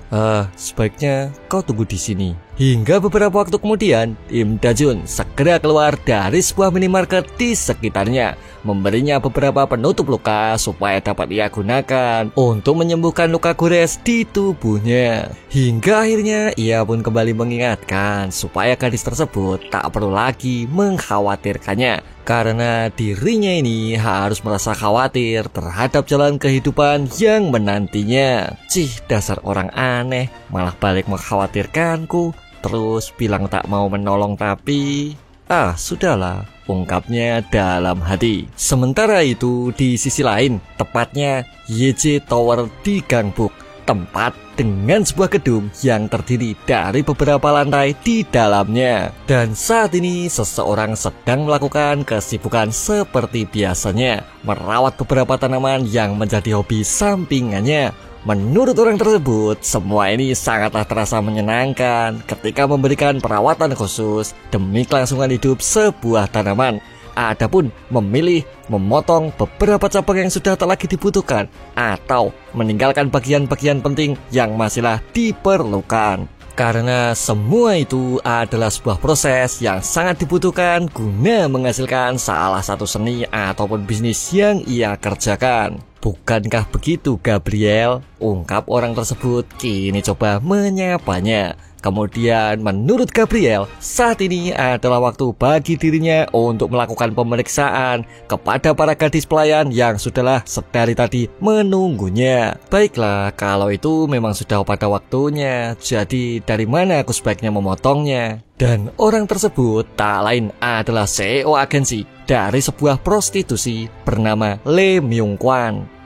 Sebaiknya kau tunggu di sini. Hingga beberapa waktu kemudian, Im Da-jun segera keluar dari sebuah minimarket di sekitarnya, memberinya beberapa penutup luka supaya dapat ia gunakan untuk menyembuhkan luka gores di tubuhnya. Hingga akhirnya ia pun kembali mengingatkan supaya gadis tersebut tak perlu lagi mengkhawatirkannya, karena dirinya ini harus merasa khawatir terhadap jalan kehidupan yang menantinya. Cih, dasar orang aneh, malah balik mengkhawatirkanku. Terus bilang tak mau menolong tapi... sudahlah, ungkapnya dalam hati. Sementara itu di sisi lain, tepatnya YJ Tower di Gangbuk, tempat dengan sebuah gedung yang terdiri dari beberapa lantai di dalamnya. Dan saat ini seseorang sedang melakukan kesibukan seperti biasanya, merawat beberapa tanaman yang menjadi hobi sampingannya. Menurut orang tersebut, semua ini sangatlah terasa menyenangkan ketika memberikan perawatan khusus demi kelangsungan hidup sebuah tanaman. Adapun memilih memotong beberapa cabang yang sudah tak lagi dibutuhkan atau meninggalkan bagian-bagian penting yang masihlah diperlukan. Karena semua itu adalah sebuah proses yang sangat dibutuhkan guna menghasilkan salah satu seni ataupun bisnis yang ia kerjakan. Bukankah begitu, Gabriel? Ungkap orang tersebut kini coba menyapanya. Kemudian menurut Gabriel, saat ini adalah waktu bagi dirinya untuk melakukan pemeriksaan kepada para gadis pelayan yang sudahlah sedari tadi menunggunya. Baiklah, kalau itu memang sudah pada waktunya, jadi dari mana aku sebaiknya memotongnya? Dan orang tersebut tak lain adalah CEO agensi dari sebuah prostitusi bernama Lee Myung-kwan.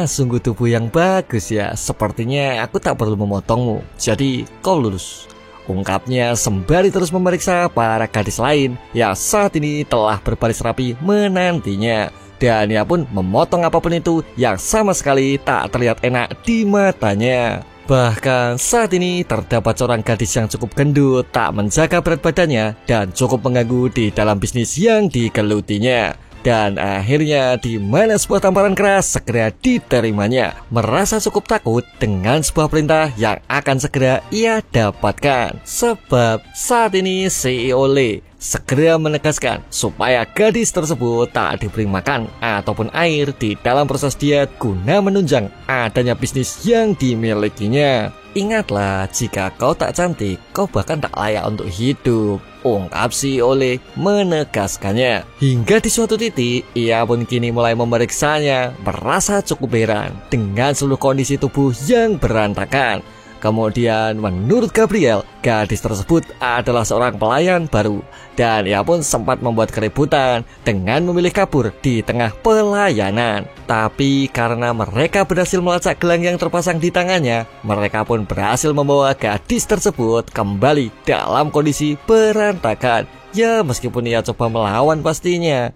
Sungguh tubuh yang bagus ya. Sepertinya aku tak perlu memotongmu, jadi kau lulus, ungkapnya sembari terus memeriksa para gadis lain yang saat ini telah berbaris rapi menantinya. Dan ia pun memotong apapun itu yang sama sekali tak terlihat enak di matanya. Bahkan saat ini terdapat seorang gadis yang cukup gendut, tak menjaga berat badannya, dan cukup mengganggu di dalam bisnis yang digelutinya. Dan akhirnya di mana sebuah tamparan keras segera diterimanya, merasa cukup takut dengan sebuah perintah yang akan segera ia dapatkan. Sebab saat ini CEO Lee segera menegaskan supaya gadis tersebut tak diberi makan ataupun air di dalam proses diet guna menunjang adanya bisnis yang dimilikinya. Ingatlah, jika kau tak cantik, kau bahkan tak layak untuk hidup, ungkap si Ole menegaskannya. Hingga di suatu titik, ia pun kini mulai memeriksanya, merasa cukup heran dengan seluruh kondisi tubuh yang berantakan. Kemudian menurut Gabriel, gadis tersebut adalah seorang pelayan baru dan ia pun sempat membuat keributan dengan memilih kabur di tengah pelayanan. Tapi karena mereka berhasil melacak gelang yang terpasang di tangannya, mereka pun berhasil membawa gadis tersebut kembali dalam kondisi berantakan. Ya, meskipun ia coba melawan pastinya.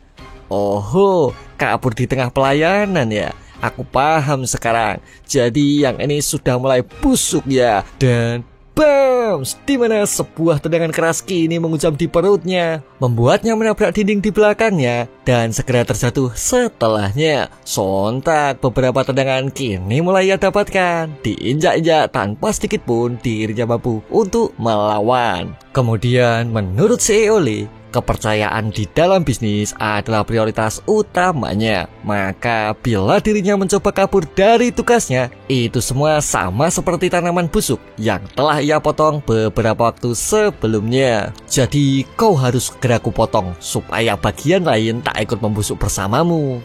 Oh, kabur di tengah pelayanan ya. Aku paham sekarang. Jadi yang ini sudah mulai busuk ya. Dan bams, di mana sebuah tendangan keras kini mengucap di perutnya, membuatnya menabrak dinding di belakangnya dan segera terjatuh setelahnya. Sontak beberapa tendangan kini mulai ia dapatkan, diinjak-injak tanpa sedikit pun dirinya mampu untuk melawan. Kemudian menurut CEO Lee, kepercayaan di dalam bisnis adalah prioritas utamanya. Maka bila dirinya mencoba kabur dari tugasnya, itu semua sama seperti tanaman busuk yang telah ia potong beberapa waktu sebelumnya. Jadi kau harus segera kupotong supaya bagian lain tak ikut membusuk bersamamu.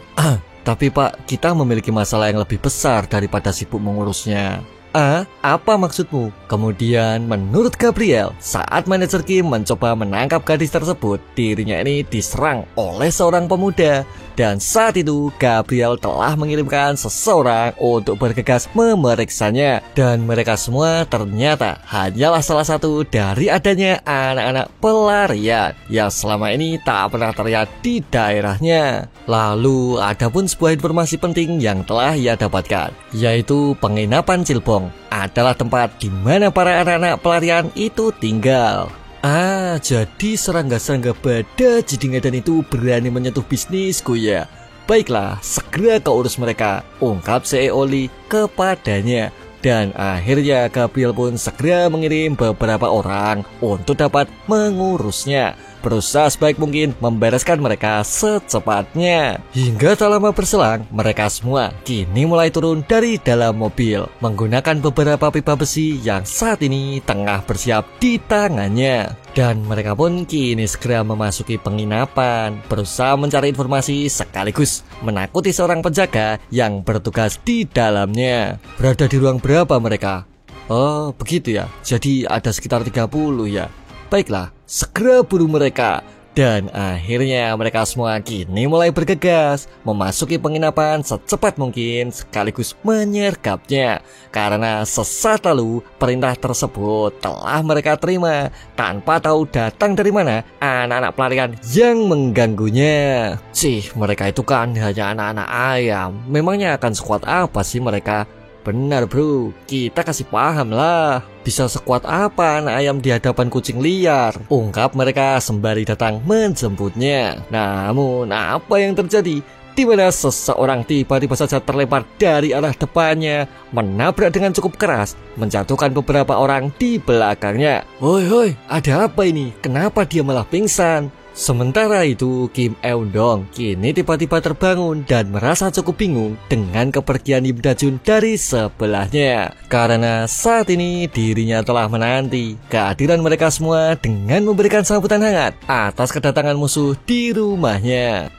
Tapi Pak, kita memiliki masalah yang lebih besar daripada sibuk mengurusnya. Apa maksudmu? Kemudian menurut Gabriel, saat manajer Kim mencoba menangkap gadis tersebut, dirinya ini diserang oleh seorang pemuda. Dan saat itu Gabriel telah mengirimkan seseorang untuk bergegas memeriksanya. Dan mereka semua ternyata hanyalah salah satu dari adanya anak-anak pelarian yang selama ini tak pernah terlihat di daerahnya. Lalu ada pun sebuah informasi penting yang telah ia dapatkan, yaitu penginapan Cilbong adalah tempat di mana para anak-anak pelarian itu tinggal. Jadi serangga-serangga pada Jidingadan itu berani menyentuh bisnisku ya. Baiklah, segera kau urus mereka, ungkap CEO Lee kepadanya. Dan akhirnya Gabriel pun segera mengirim beberapa orang untuk dapat mengurusnya, berusaha sebaik mungkin membereskan mereka secepatnya. Hingga tak lama berselang, mereka semua kini mulai turun dari dalam mobil menggunakan beberapa pipa besi yang saat ini tengah bersiap di tangannya. Dan mereka pun kini segera memasuki penginapan, berusaha mencari informasi sekaligus menakuti seorang penjaga yang bertugas di dalamnya. Berada di ruang berapa mereka? Oh, begitu ya. Jadi ada sekitar 30 ya. Baiklah, segera buru mereka. Dan akhirnya mereka semua kini mulai bergegas memasuki penginapan secepat mungkin sekaligus menyergapnya. Karena sesaat lalu perintah tersebut telah mereka terima tanpa tahu datang dari mana anak-anak pelarian yang mengganggunya. Mereka itu kan hanya anak-anak ayam. Memangnya akan sekuat apa sih mereka? Benar bro, kita kasih paham lah. Bisa sekuat apa anak ayam di hadapan kucing liar, ungkap mereka sembari datang menjemputnya. Namun apa yang terjadi? Di mana seseorang tiba-tiba saja terlempar dari arah depannya, menabrak dengan cukup keras, menjatuhkan beberapa orang di belakangnya. Hoi, ada apa ini? Kenapa dia malah pingsan? Sementara itu, Kim Eun-dong kini tiba-tiba terbangun dan merasa cukup bingung dengan kepergian Im Da-jun dari sebelahnya. Karena saat ini dirinya telah menanti kehadiran mereka semua dengan memberikan sambutan hangat atas kedatangan musuh di rumahnya.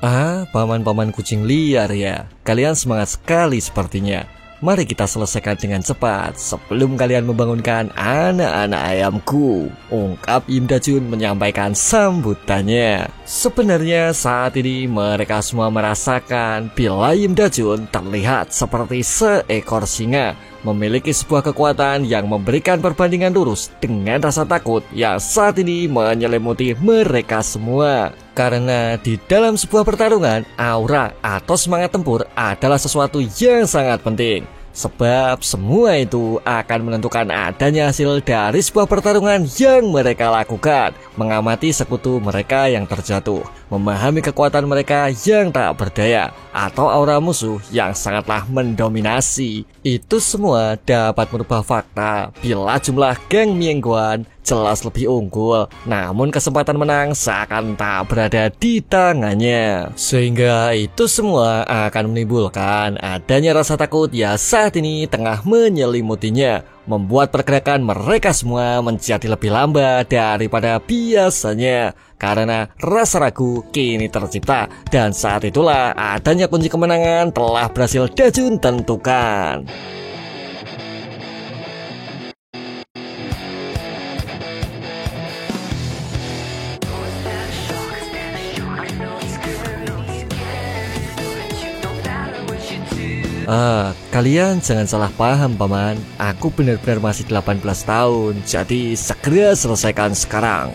Paman-paman kucing liar ya. Kalian semangat sekali sepertinya. Mari kita selesaikan dengan cepat sebelum kalian membangunkan anak-anak ayamku, ungkap Im Da-jun menyampaikan sambutannya. Sebenarnya saat ini mereka semua merasakan bila Im Da-jun terlihat seperti seekor singa, memiliki sebuah kekuatan yang memberikan perbandingan lurus dengan rasa takut yang saat ini menyelimuti mereka semua. Karena di dalam sebuah pertarungan, aura atau semangat tempur adalah sesuatu yang sangat penting. Sebab semua itu akan menentukan adanya hasil dari sebuah pertarungan yang mereka lakukan. Mengamati sekutu mereka yang terjatuh, memahami kekuatan mereka yang tak berdaya, atau aura musuh yang sangatlah mendominasi. Itu semua dapat merubah fakta bila jumlah geng Miengguan jelas lebih unggul, namun kesempatan menang seakan tak berada di tangannya. Sehingga itu semua akan menimbulkan adanya rasa takut yang saat ini tengah menyelimutinya, membuat pergerakan mereka semua menjadi lebih lambat daripada biasanya. Karena rasa ragu kini tercipta, dan saat itulah adanya kunci kemenangan telah berhasil Dajun tentukan. Kalian jangan salah paham paman, aku benar-benar masih 18 tahun, jadi segera selesaikan sekarang.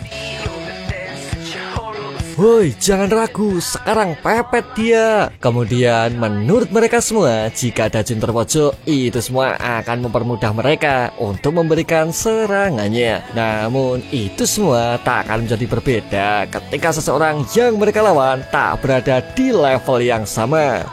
Woi, jangan ragu, sekarang pepet dia. Kemudian menurut mereka semua, jika Dajun terpojok, itu semua akan mempermudah mereka untuk memberikan serangannya. Namun itu semua tak akan menjadi berbeda ketika seseorang yang mereka lawan tak berada di level yang sama.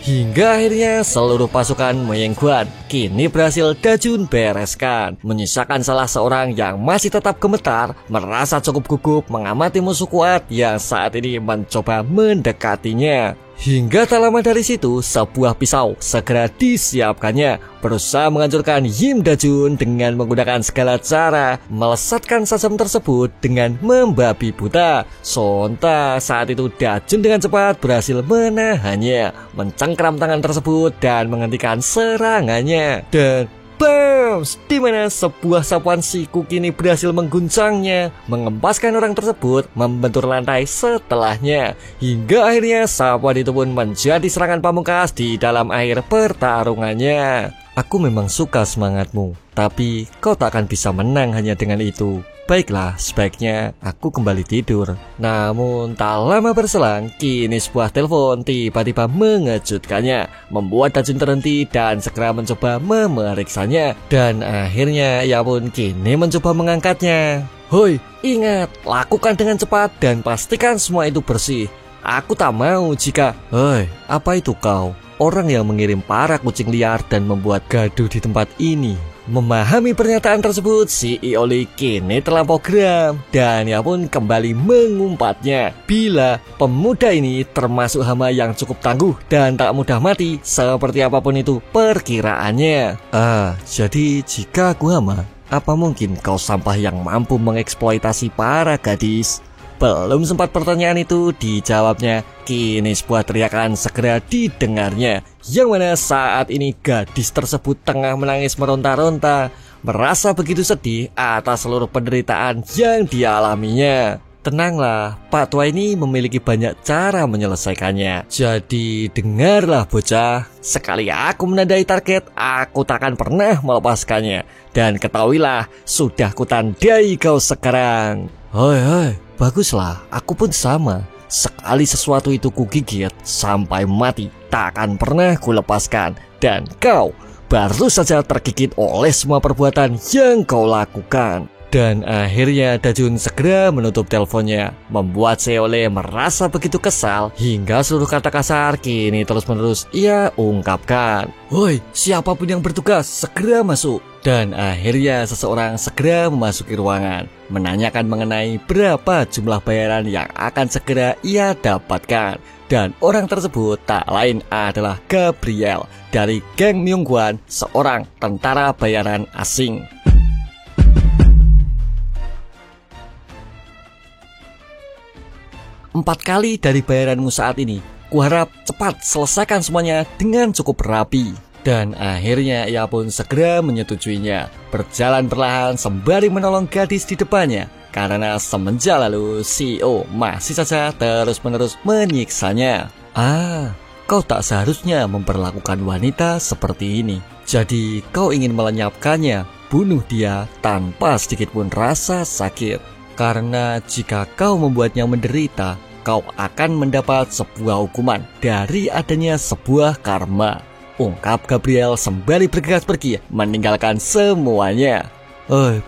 Hingga akhirnya seluruh pasukan Meiyingguan kini berhasil Dajun bereskan, menyisakan salah seorang yang masih tetap gemetar, merasa cukup gugup mengamati musuh kuat yang saat ini mencoba mendekatinya. Hingga tak lama dari situ, sebuah pisau segera disiapkannya, berusaha menghancurkan Yim Dajun dengan menggunakan segala cara, melesatkan sajam tersebut dengan membabi buta. Sontak saat itu Dajun dengan cepat berhasil menahannya, mencengkram tangan tersebut dan menghentikan serangannya. Dan bams, di mana sebuah sapuan siku kini berhasil mengguncangnya, mengempaskan orang tersebut, membentur lantai setelahnya. Hingga akhirnya sapuan itu pun menjadi serangan pamungkas di dalam akhir pertarungannya. Aku memang suka semangatmu, tapi kau tak akan bisa menang hanya dengan itu. Baiklah, sebaiknya aku kembali tidur. Namun tak lama berselang, kini sebuah telepon tiba-tiba mengejutkannya, membuat Dajun terhenti dan segera mencoba memeriksanya. Dan akhirnya ia pun kini mencoba mengangkatnya. Hoi, ingat, lakukan dengan cepat dan pastikan semua itu bersih. Aku tak mau jika... Hei, apa itu kau? Orang yang mengirim para kucing liar dan membuat gaduh di tempat ini. Memahami pernyataan tersebut, si Ioli kini terlampau geram dan ia pun kembali mengumpatnya. Bila pemuda ini termasuk hama yang cukup tangguh dan tak mudah mati seperti apapun itu perkiraannya. Jadi jika aku hama, apa mungkin kau sampah yang mampu mengeksploitasi para gadis? Belum sempat pertanyaan itu dijawabnya, kini sebuah teriakan segera didengarnya, yang mana saat ini gadis tersebut tengah menangis meronta-ronta, merasa begitu sedih atas seluruh penderitaan yang dialaminya. Tenanglah, Pak Tua ini memiliki banyak cara menyelesaikannya. Jadi dengarlah bocah, sekali aku menandai target, aku takkan pernah melepaskannya. Dan ketahuilah, sudah kutandai kau sekarang. Hoi, baguslah, aku pun sama. Sekali sesuatu itu kugigit sampai mati, tak akan pernah kulepaskan. Dan kau baru saja tergigit oleh semua perbuatan yang kau lakukan. Dan akhirnya Dajun segera menutup teleponnya, membuat Seole merasa begitu kesal hingga seluruh kata kasar kini terus-menerus ia ungkapkan. Woi, siapapun yang bertugas segera masuk. Dan akhirnya seseorang segera memasuki ruangan, menanyakan mengenai berapa jumlah bayaran yang akan segera ia dapatkan. Dan orang tersebut tak lain adalah Gabriel dari geng Meiyingguan, seorang tentara bayaran asing. Empat kali dari bayaranmu saat ini, kuharap cepat selesaikan semuanya dengan cukup rapi. Dan akhirnya ia pun segera menyetujuinya, berjalan perlahan sembari menolong gadis di depannya. Karena semenjak lalu CEO masih saja terus-menerus menyiksanya. Kau tak seharusnya memperlakukan wanita seperti ini. Jadi kau ingin melenyapkannya, bunuh dia tanpa sedikit pun rasa sakit. Karena jika kau membuatnya menderita, kau akan mendapat sebuah hukuman dari adanya sebuah karma, ungkap Gabriel sembari bergegas pergi meninggalkan semuanya.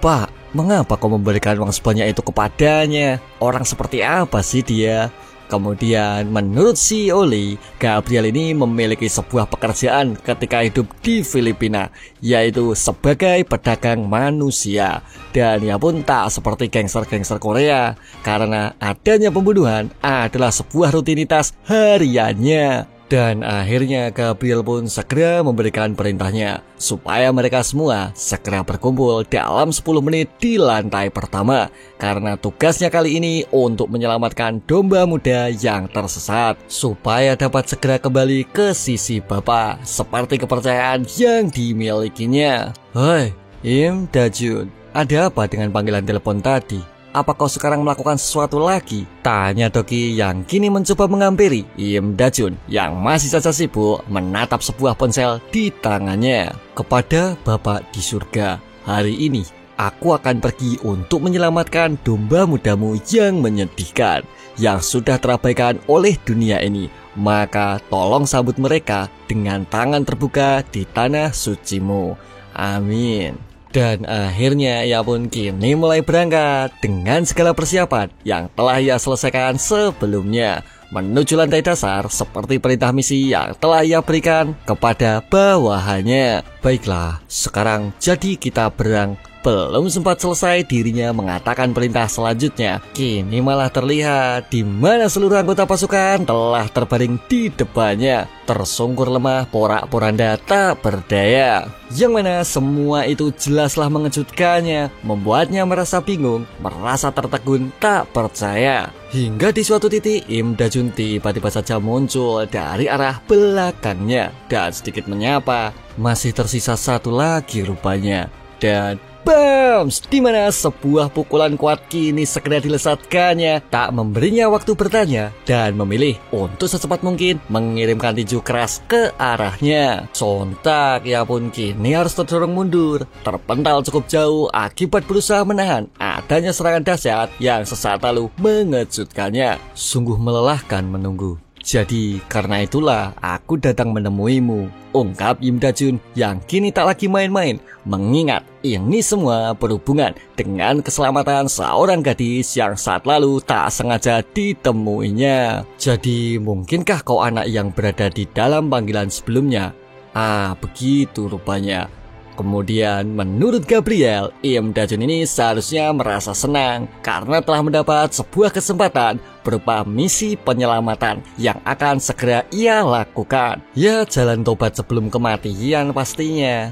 Pak, mengapa kau memberikan uang sebanyak itu kepadanya? Orang seperti apa sih dia? Kemudian menurut si Oli, Gabriel ini memiliki sebuah pekerjaan ketika hidup di Filipina, yaitu sebagai pedagang manusia. Dan ia pun tak seperti gangster-gangster Korea, karena adanya pembunuhan adalah sebuah rutinitas hariannya. Dan akhirnya Gabriel pun segera memberikan perintahnya supaya mereka semua segera berkumpul dalam 10 menit di lantai pertama, karena tugasnya kali ini untuk menyelamatkan domba muda yang tersesat supaya dapat segera kembali ke sisi Bapak seperti kepercayaan yang dimilikinya. Hei, Im Da-jun, ada apa dengan panggilan telepon tadi? Apa kau sekarang melakukan sesuatu lagi? Tanya Doki yang kini mencoba menghampiri Im Da-jun yang masih saja sibuk menatap sebuah ponsel di tangannya. Kepada Bapak di surga, hari ini aku akan pergi untuk menyelamatkan domba mudamu yang menyedihkan, yang sudah terabaikan oleh dunia ini. Maka tolong sambut mereka dengan tangan terbuka di tanah sucimu. Amin. Dan akhirnya ia pun kini mulai berangkat dengan segala persiapan yang telah ia selesaikan sebelumnya, menuju lantai dasar seperti perintah misi yang telah ia berikan kepada bawahannya. Baiklah, sekarang jadi kita berang. Belum sempat selesai dirinya mengatakan perintah selanjutnya, kini malah terlihat di mana seluruh anggota pasukan telah terbaring di depannya, tersungkur lemah porak-poranda tak berdaya. Yang mana semua itu jelaslah mengejutkannya, membuatnya merasa bingung, merasa tertegun, tak percaya. Hingga di suatu titik Im Da-jun tiba-tiba saja muncul dari arah belakangnya dan sedikit menyapa. Masih tersisa satu lagi rupanya. Dan bams, di mana sebuah pukulan kuat kini segera dilesatkannya, tak memberinya waktu bertanya dan memilih untuk secepat mungkin mengirimkan tinju keras ke arahnya. Sontak ia pun kini harus terdorong mundur, terpental cukup jauh akibat berusaha menahan adanya serangan dahsyat yang sesaat lalu mengejutkannya. Sungguh melelahkan menunggu. Jadi karena itulah aku datang menemuimu, ungkap Im Da-jun yang kini tak lagi main-main, mengingat ini semua berhubungan dengan keselamatan seorang gadis yang saat lalu tak sengaja ditemuinya. Jadi mungkinkah kau anak yang berada di dalam panggilan sebelumnya? Ah, begitu rupanya. Kemudian menurut Gabriel, Im Da-jun ini seharusnya merasa senang karena telah mendapat sebuah kesempatan berupa misi penyelamatan yang akan segera ia lakukan. Ya, jalan tobat sebelum kematian pastinya.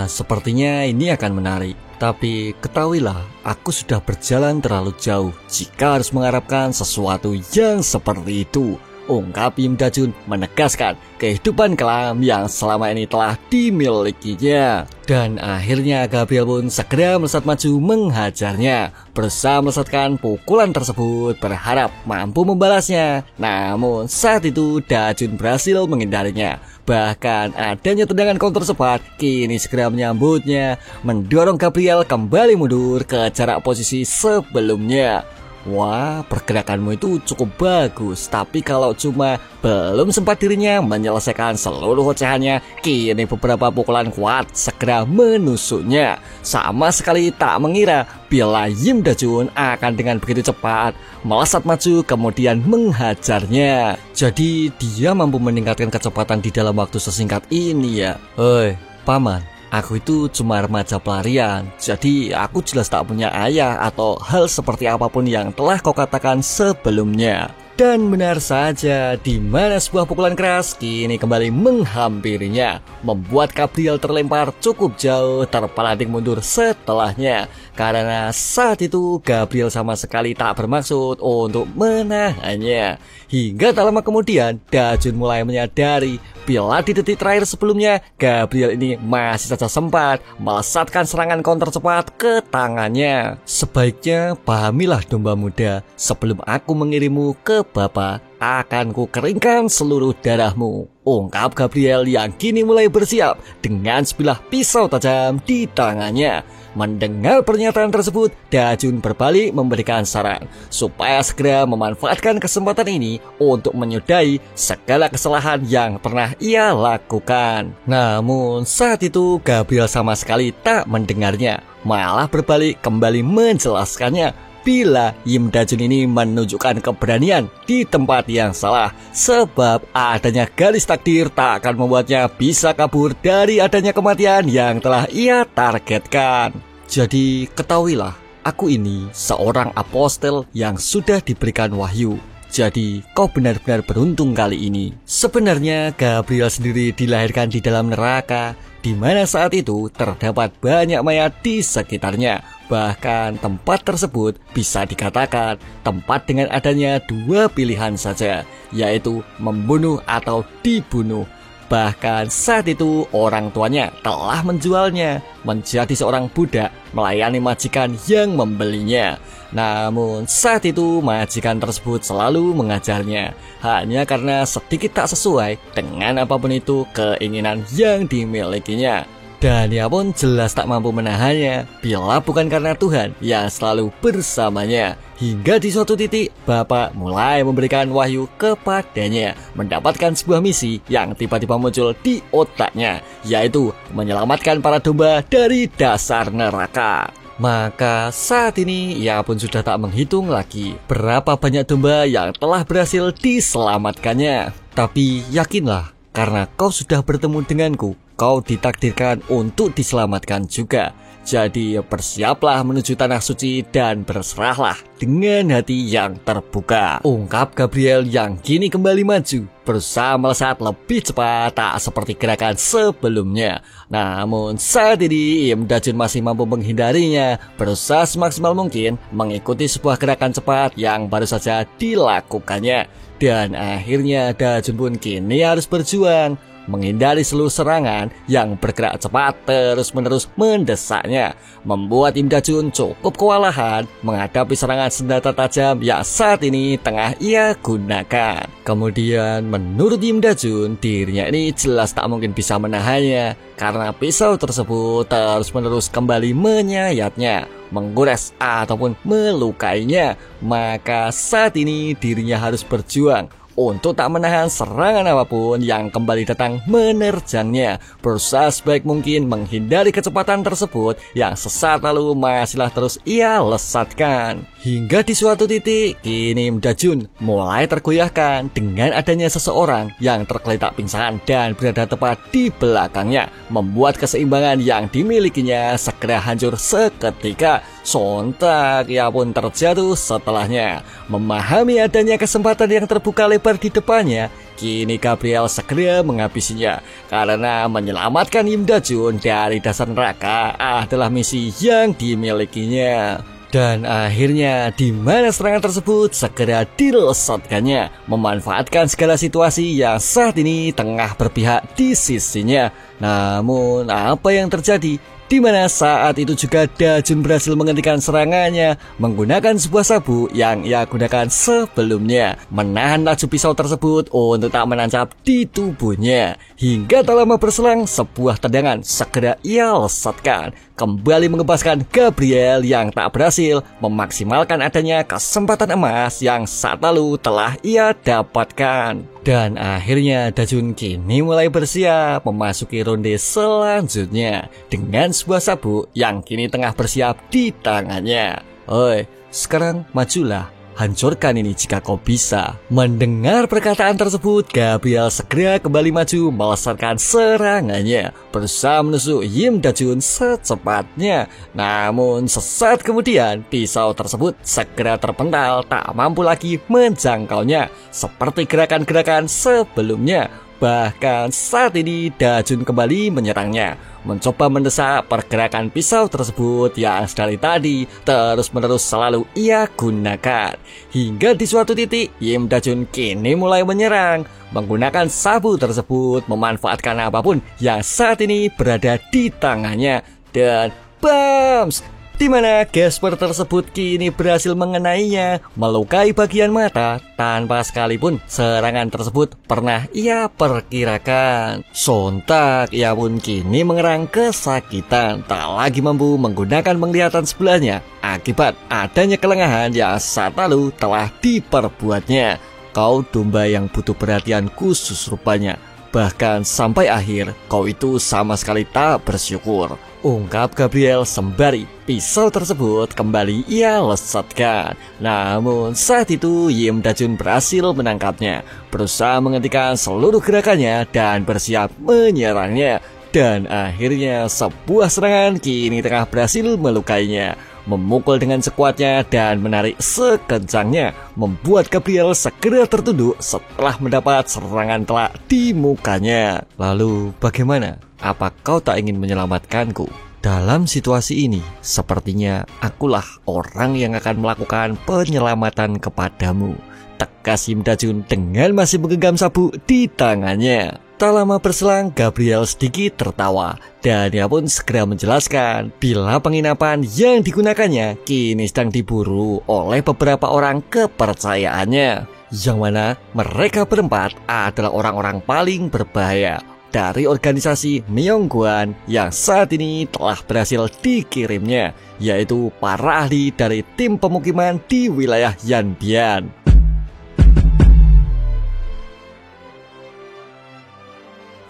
Sepertinya ini akan menarik. Tapi ketahuilah, aku sudah berjalan terlalu jauh jika harus mengharapkan sesuatu yang seperti itu, ungkap Im Da-jun menegaskan kehidupan kelam yang selama ini telah dimilikinya. Dan akhirnya Gabriel pun segera melesat maju menghajarnya, berusaha melesatkan pukulan tersebut berharap mampu membalasnya. Namun saat itu Da-jun berhasil menghindarinya. Bahkan adanya tendangan counter cepat kini segera menyambutnya, mendorong Gabriel kembali mundur ke jarak posisi sebelumnya. Wah, pergerakanmu itu cukup bagus, tapi kalau cuma belum sempat dirinya menyelesaikan seluruh ocehannya, kini beberapa pukulan kuat segera menusuknya. Sama sekali tak mengira bila Im Da-jun akan dengan begitu cepat melesat maju kemudian menghajarnya. Jadi dia mampu meningkatkan kecepatan di dalam waktu sesingkat ini ya. Hei, paman, aku itu cuma remaja pelarian, jadi aku jelas tak punya ayah atau hal seperti apapun yang telah kau katakan sebelumnya. Dan benar saja, di mana sebuah pukulan keras kini kembali menghampirinya, membuat Gabriel terlempar cukup jauh, terpelanting mundur setelahnya. Karena saat itu Gabriel sama sekali tak bermaksud untuk menahannya. Hingga tak lama kemudian Da-jun mulai menyadari bila di detik terakhir sebelumnya Gabriel ini masih saja sempat melesatkan serangan counter cepat ke tangannya. Sebaiknya pahamilah domba muda, sebelum aku mengirimmu ke Bapak, akan ku keringkan seluruh darahmu, ungkap Gabriel yang kini mulai bersiap dengan sebilah pisau tajam di tangannya. Mendengar pernyataan tersebut, Da-jun berbalik memberikan saran supaya segera memanfaatkan kesempatan ini untuk menyudahi segala kesalahan yang pernah ia lakukan. Namun saat itu Gabriel sama sekali tak mendengarnya, malah berbalik kembali menjelaskannya bila Im Dajun ini menunjukkan keberanian di tempat yang salah, sebab adanya garis takdir tak akan membuatnya bisa kabur dari adanya kematian yang telah ia targetkan. Jadi ketahuilah, aku ini seorang apostel yang sudah diberikan wahyu. Jadi kau benar-benar beruntung kali ini. Sebenarnya Gabriel sendiri dilahirkan di dalam neraka, di mana saat itu terdapat banyak mayat di sekitarnya. Bahkan tempat tersebut bisa dikatakan tempat dengan adanya dua pilihan saja, yaitu membunuh atau dibunuh. Bahkan saat itu orang tuanya telah menjualnya menjadi seorang budak melayani majikan yang membelinya. Namun saat itu majikan tersebut selalu mengajarnya hanya karena sedikit tak sesuai dengan apapun itu keinginan yang dimilikinya. Dan ia pun jelas tak mampu menahannya bila bukan karena Tuhan yang selalu bersamanya. Hingga di suatu titik Bapak mulai memberikan wahyu kepadanya, mendapatkan sebuah misi yang tiba-tiba muncul di otaknya, yaitu menyelamatkan para domba dari dasar neraka. Maka saat ini ia pun sudah tak menghitung lagi berapa banyak domba yang telah berhasil diselamatkannya. Tapi yakinlah, karena kau sudah bertemu denganku, kau ditakdirkan untuk diselamatkan juga. Jadi bersiaplah menuju tanah suci dan berserahlah dengan hati yang terbuka, ungkap Gabriel yang kini kembali maju, berusaha melesat lebih cepat tak seperti gerakan sebelumnya. Namun saat ini Im Dajun masih mampu menghindarinya, berusaha semaksimal mungkin mengikuti sebuah gerakan cepat yang baru saja dilakukannya. Dan akhirnya Dajun pun kini harus berjuang menghindari seluruh serangan yang bergerak cepat terus-menerus mendesaknya, membuat Im Dajun cukup kewalahan menghadapi serangan senjata tajam yang saat ini tengah ia gunakan. Kemudian menurut Im Dajun, dirinya ini jelas tak mungkin bisa menahannya karena pisau tersebut terus-menerus kembali menyayatnya, menggores ataupun melukainya. Maka saat ini dirinya harus berjuang untuk tak menahan serangan apapun yang kembali datang menerjangnya, berusaha sebaik mungkin menghindari kecepatan tersebut yang sesaat lalu masihlah terus ia lesatkan. Hingga di suatu titik, kini Im Dajun mulai tergoyahkan dengan adanya seseorang yang tergeletak pingsan dan berada tepat di belakangnya, membuat keseimbangan yang dimilikinya segera hancur seketika. Sontak ia pun terjatuh setelahnya. Memahami adanya kesempatan yang terbuka lebar di depannya, kini Gabriel segera menghabisinya, karena menyelamatkan Im Dajun dari dasar neraka adalah misi yang dimilikinya. Dan akhirnya di mana serangan tersebut segera dilesatkannya, memanfaatkan segala situasi yang saat ini tengah berpihak di sisinya. Namun apa yang terjadi? Di mana saat itu juga Dajun berhasil menghentikan serangannya menggunakan sebuah sabuk yang ia gunakan sebelumnya, menahan laju pisau tersebut untuk tak menancap di tubuhnya. Hingga tak lama berselang, sebuah tendangan segera ia lesatkan, kembali mengebaskan Gabriel yang tak berhasil memaksimalkan adanya kesempatan emas yang saat lalu telah ia dapatkan. Dan akhirnya Dajun kini mulai bersiap memasuki ronde selanjutnya dengan sebuah sabuk yang kini tengah bersiap di tangannya. Oi, sekarang majulah, hancurkan ini jika kau bisa. Mendengar perkataan tersebut, Gabriel segera kembali maju melesatkan serangannya, berusaha menusuk Im Dajun secepatnya. Namun sesaat kemudian pisau tersebut segera terpental, tak mampu lagi menjangkaunya seperti gerakan-gerakan sebelumnya. Bahkan saat ini Dajun kembali menyerangnya, mencoba mendesak pergerakan pisau tersebut yang dari tadi terus-menerus selalu ia gunakan. Hingga di suatu titik Im Dajun kini mulai menyerang, menggunakan sabu tersebut, memanfaatkan apapun yang saat ini berada di tangannya. Dan bams! Di mana Gasper tersebut kini berhasil mengenainya, melukai bagian mata tanpa sekalipun serangan tersebut pernah ia perkirakan. Sontak ia pun kini mengerang kesakitan, tak lagi mampu menggunakan penglihatan sebelahnya akibat adanya kelengahan yang saat lalu telah diperbuatnya. Kau domba yang butuh perhatian khusus rupanya. Bahkan sampai akhir kau itu sama sekali tak bersyukur, ungkap Gabriel sembari pisau tersebut kembali ia lesatkan. Namun saat itu Yim Da-jun berhasil menangkapnya, berusaha menghentikan seluruh gerakannya dan bersiap menyerangnya. Dan akhirnya sebuah serangan kini tengah berhasil melukainya. Memukul dengan sekuatnya dan menarik sekencangnya membuat Gabriel segera tertunduk setelah mendapat serangan telak di mukanya. Lalu bagaimana? Apa kau tak ingin menyelamatkanku? Dalam situasi ini, sepertinya akulah orang yang akan melakukan penyelamatan kepadamu, tegas Yim Da-jun dengan masih menggenggam sabuk di tangannya. Tak lama berselang, Gabriel sedikit tertawa dan dia pun segera menjelaskan bila penginapan yang digunakannya kini sedang diburu oleh beberapa orang kepercayaannya, yang mana mereka berempat adalah orang-orang paling berbahaya dari organisasi Myeongguan yang saat ini telah berhasil dikirimnya, yaitu para ahli dari tim pemukiman di wilayah Yanbian.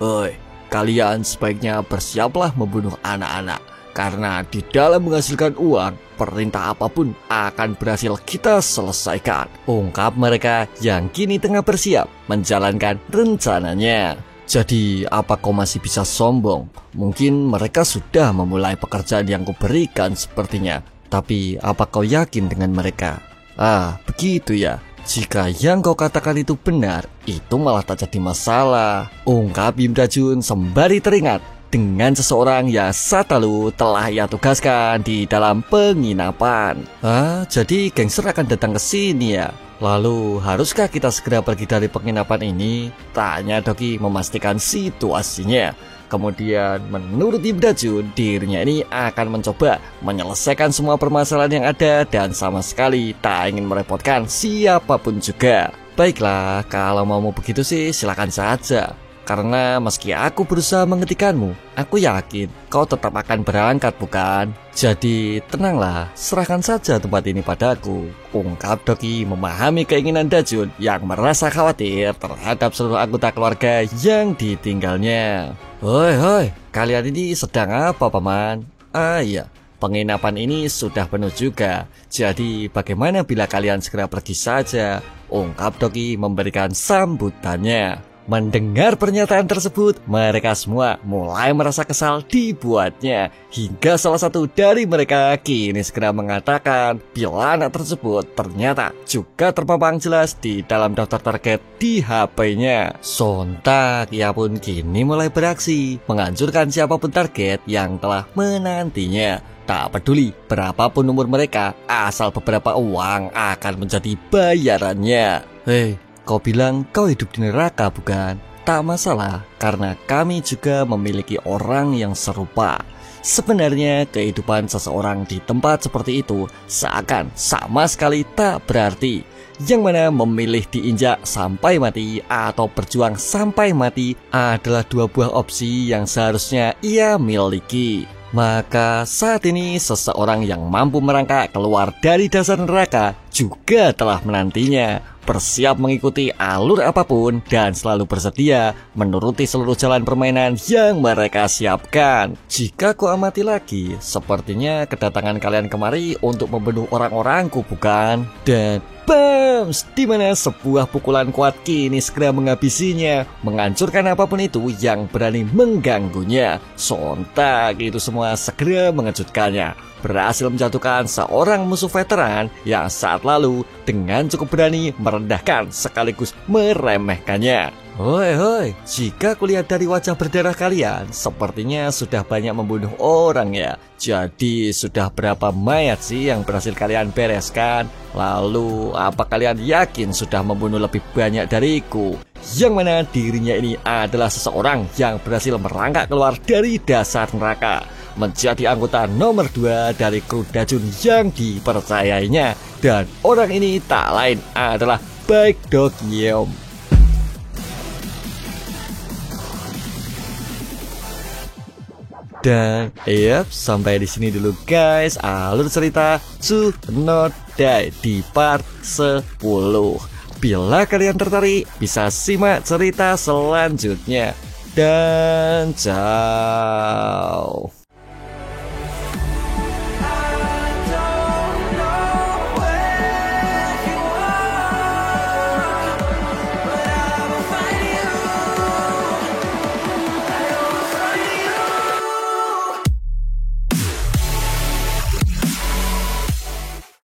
Hei, kalian sebaiknya bersiaplah membunuh anak-anak, karena di dalam menghasilkan uang, perintah apapun akan berhasil kita selesaikan, ungkap mereka yang kini tengah bersiap menjalankan rencananya. Jadi apa kau masih bisa sombong? Mungkin mereka sudah memulai pekerjaan yang kuberikan sepertinya. Tapi apa kau yakin dengan mereka? Ah, begitu ya. Jika yang kau katakan itu benar, itu malah tak jadi masalah, ungkap Yim Da-jun sembari teringat dengan seseorang yang saat lalu telah ia tugaskan di dalam penginapan. Ah, jadi gangster akan datang ke sini ya? Lalu haruskah kita segera pergi dari penginapan ini? Tanya Doki memastikan situasinya. Kemudian menurut Yim Da-jun, dirinya ini akan mencoba menyelesaikan semua permasalahan yang ada dan sama sekali tak ingin merepotkan siapapun juga. Baiklah, kalau mau begitu sih silakan saja. Karena meski aku berusaha menghentikanmu, aku yakin kau tetap akan berangkat, bukan? Jadi tenanglah, serahkan saja tempat ini padaku, ungkap Doki memahami keinginan Da-jun yang merasa khawatir terhadap seluruh anggota keluarga yang ditinggalnya. Hoi, kalian ini sedang apa, Paman? Ah iya, penginapan ini sudah penuh juga. Jadi bagaimana bila kalian segera pergi saja, ungkap Doki memberikan sambutannya. Mendengar pernyataan tersebut, mereka semua mulai merasa kesal dibuatnya. Hingga salah satu dari mereka kini segera mengatakan bila anak tersebut ternyata juga terpampang jelas di dalam daftar target di HP-nya. Sontak ia pun kini mulai beraksi, menghancurkan siapapun target yang telah menantinya. Tak peduli berapapun umur mereka, asal beberapa uang akan menjadi bayarannya. Hei, kau bilang kau hidup di neraka, bukan? Tak masalah, karena kami juga memiliki orang yang serupa. Sebenarnya kehidupan seseorang di tempat seperti itu seakan sama sekali tak berarti. Yang mana memilih diinjak sampai mati atau berjuang sampai mati adalah dua buah opsi yang seharusnya ia miliki. Maka saat ini seseorang yang mampu merangkak keluar dari dasar neraka juga telah menantinya, bersiap mengikuti alur apapun dan selalu bersedia menuruti seluruh jalan permainan yang mereka siapkan. Jika ku amati lagi, sepertinya kedatangan kalian kemari untuk membunuh orang-orangku, bukan? Dan bams, dimana sebuah pukulan kuat kini segera menghabisinya, menghancurkan apapun itu yang berani mengganggunya. Sontak itu semua segera mengejutkannya, berhasil menjatuhkan seorang musuh veteran yang saat lalu dengan cukup berani merendahkan sekaligus meremehkannya. Hoi, jika kulihat dari wajah berdarah kalian, sepertinya sudah banyak membunuh orang ya. Jadi sudah berapa mayat sih yang berhasil kalian bereskan? Lalu apa kalian yakin sudah membunuh lebih banyak dariku? Yang mana dirinya ini adalah seseorang yang berhasil merangkak keluar dari dasar neraka, menjadi anggota nomor 2 dari kru Da-jun yang dipercayainya. Dan orang ini tak lain adalah Baekdok Yeom. Dan sampai di sini dulu guys alur cerita To Not Die di part 10. Bila kalian tertarik, bisa simak cerita selanjutnya. Dan ciao.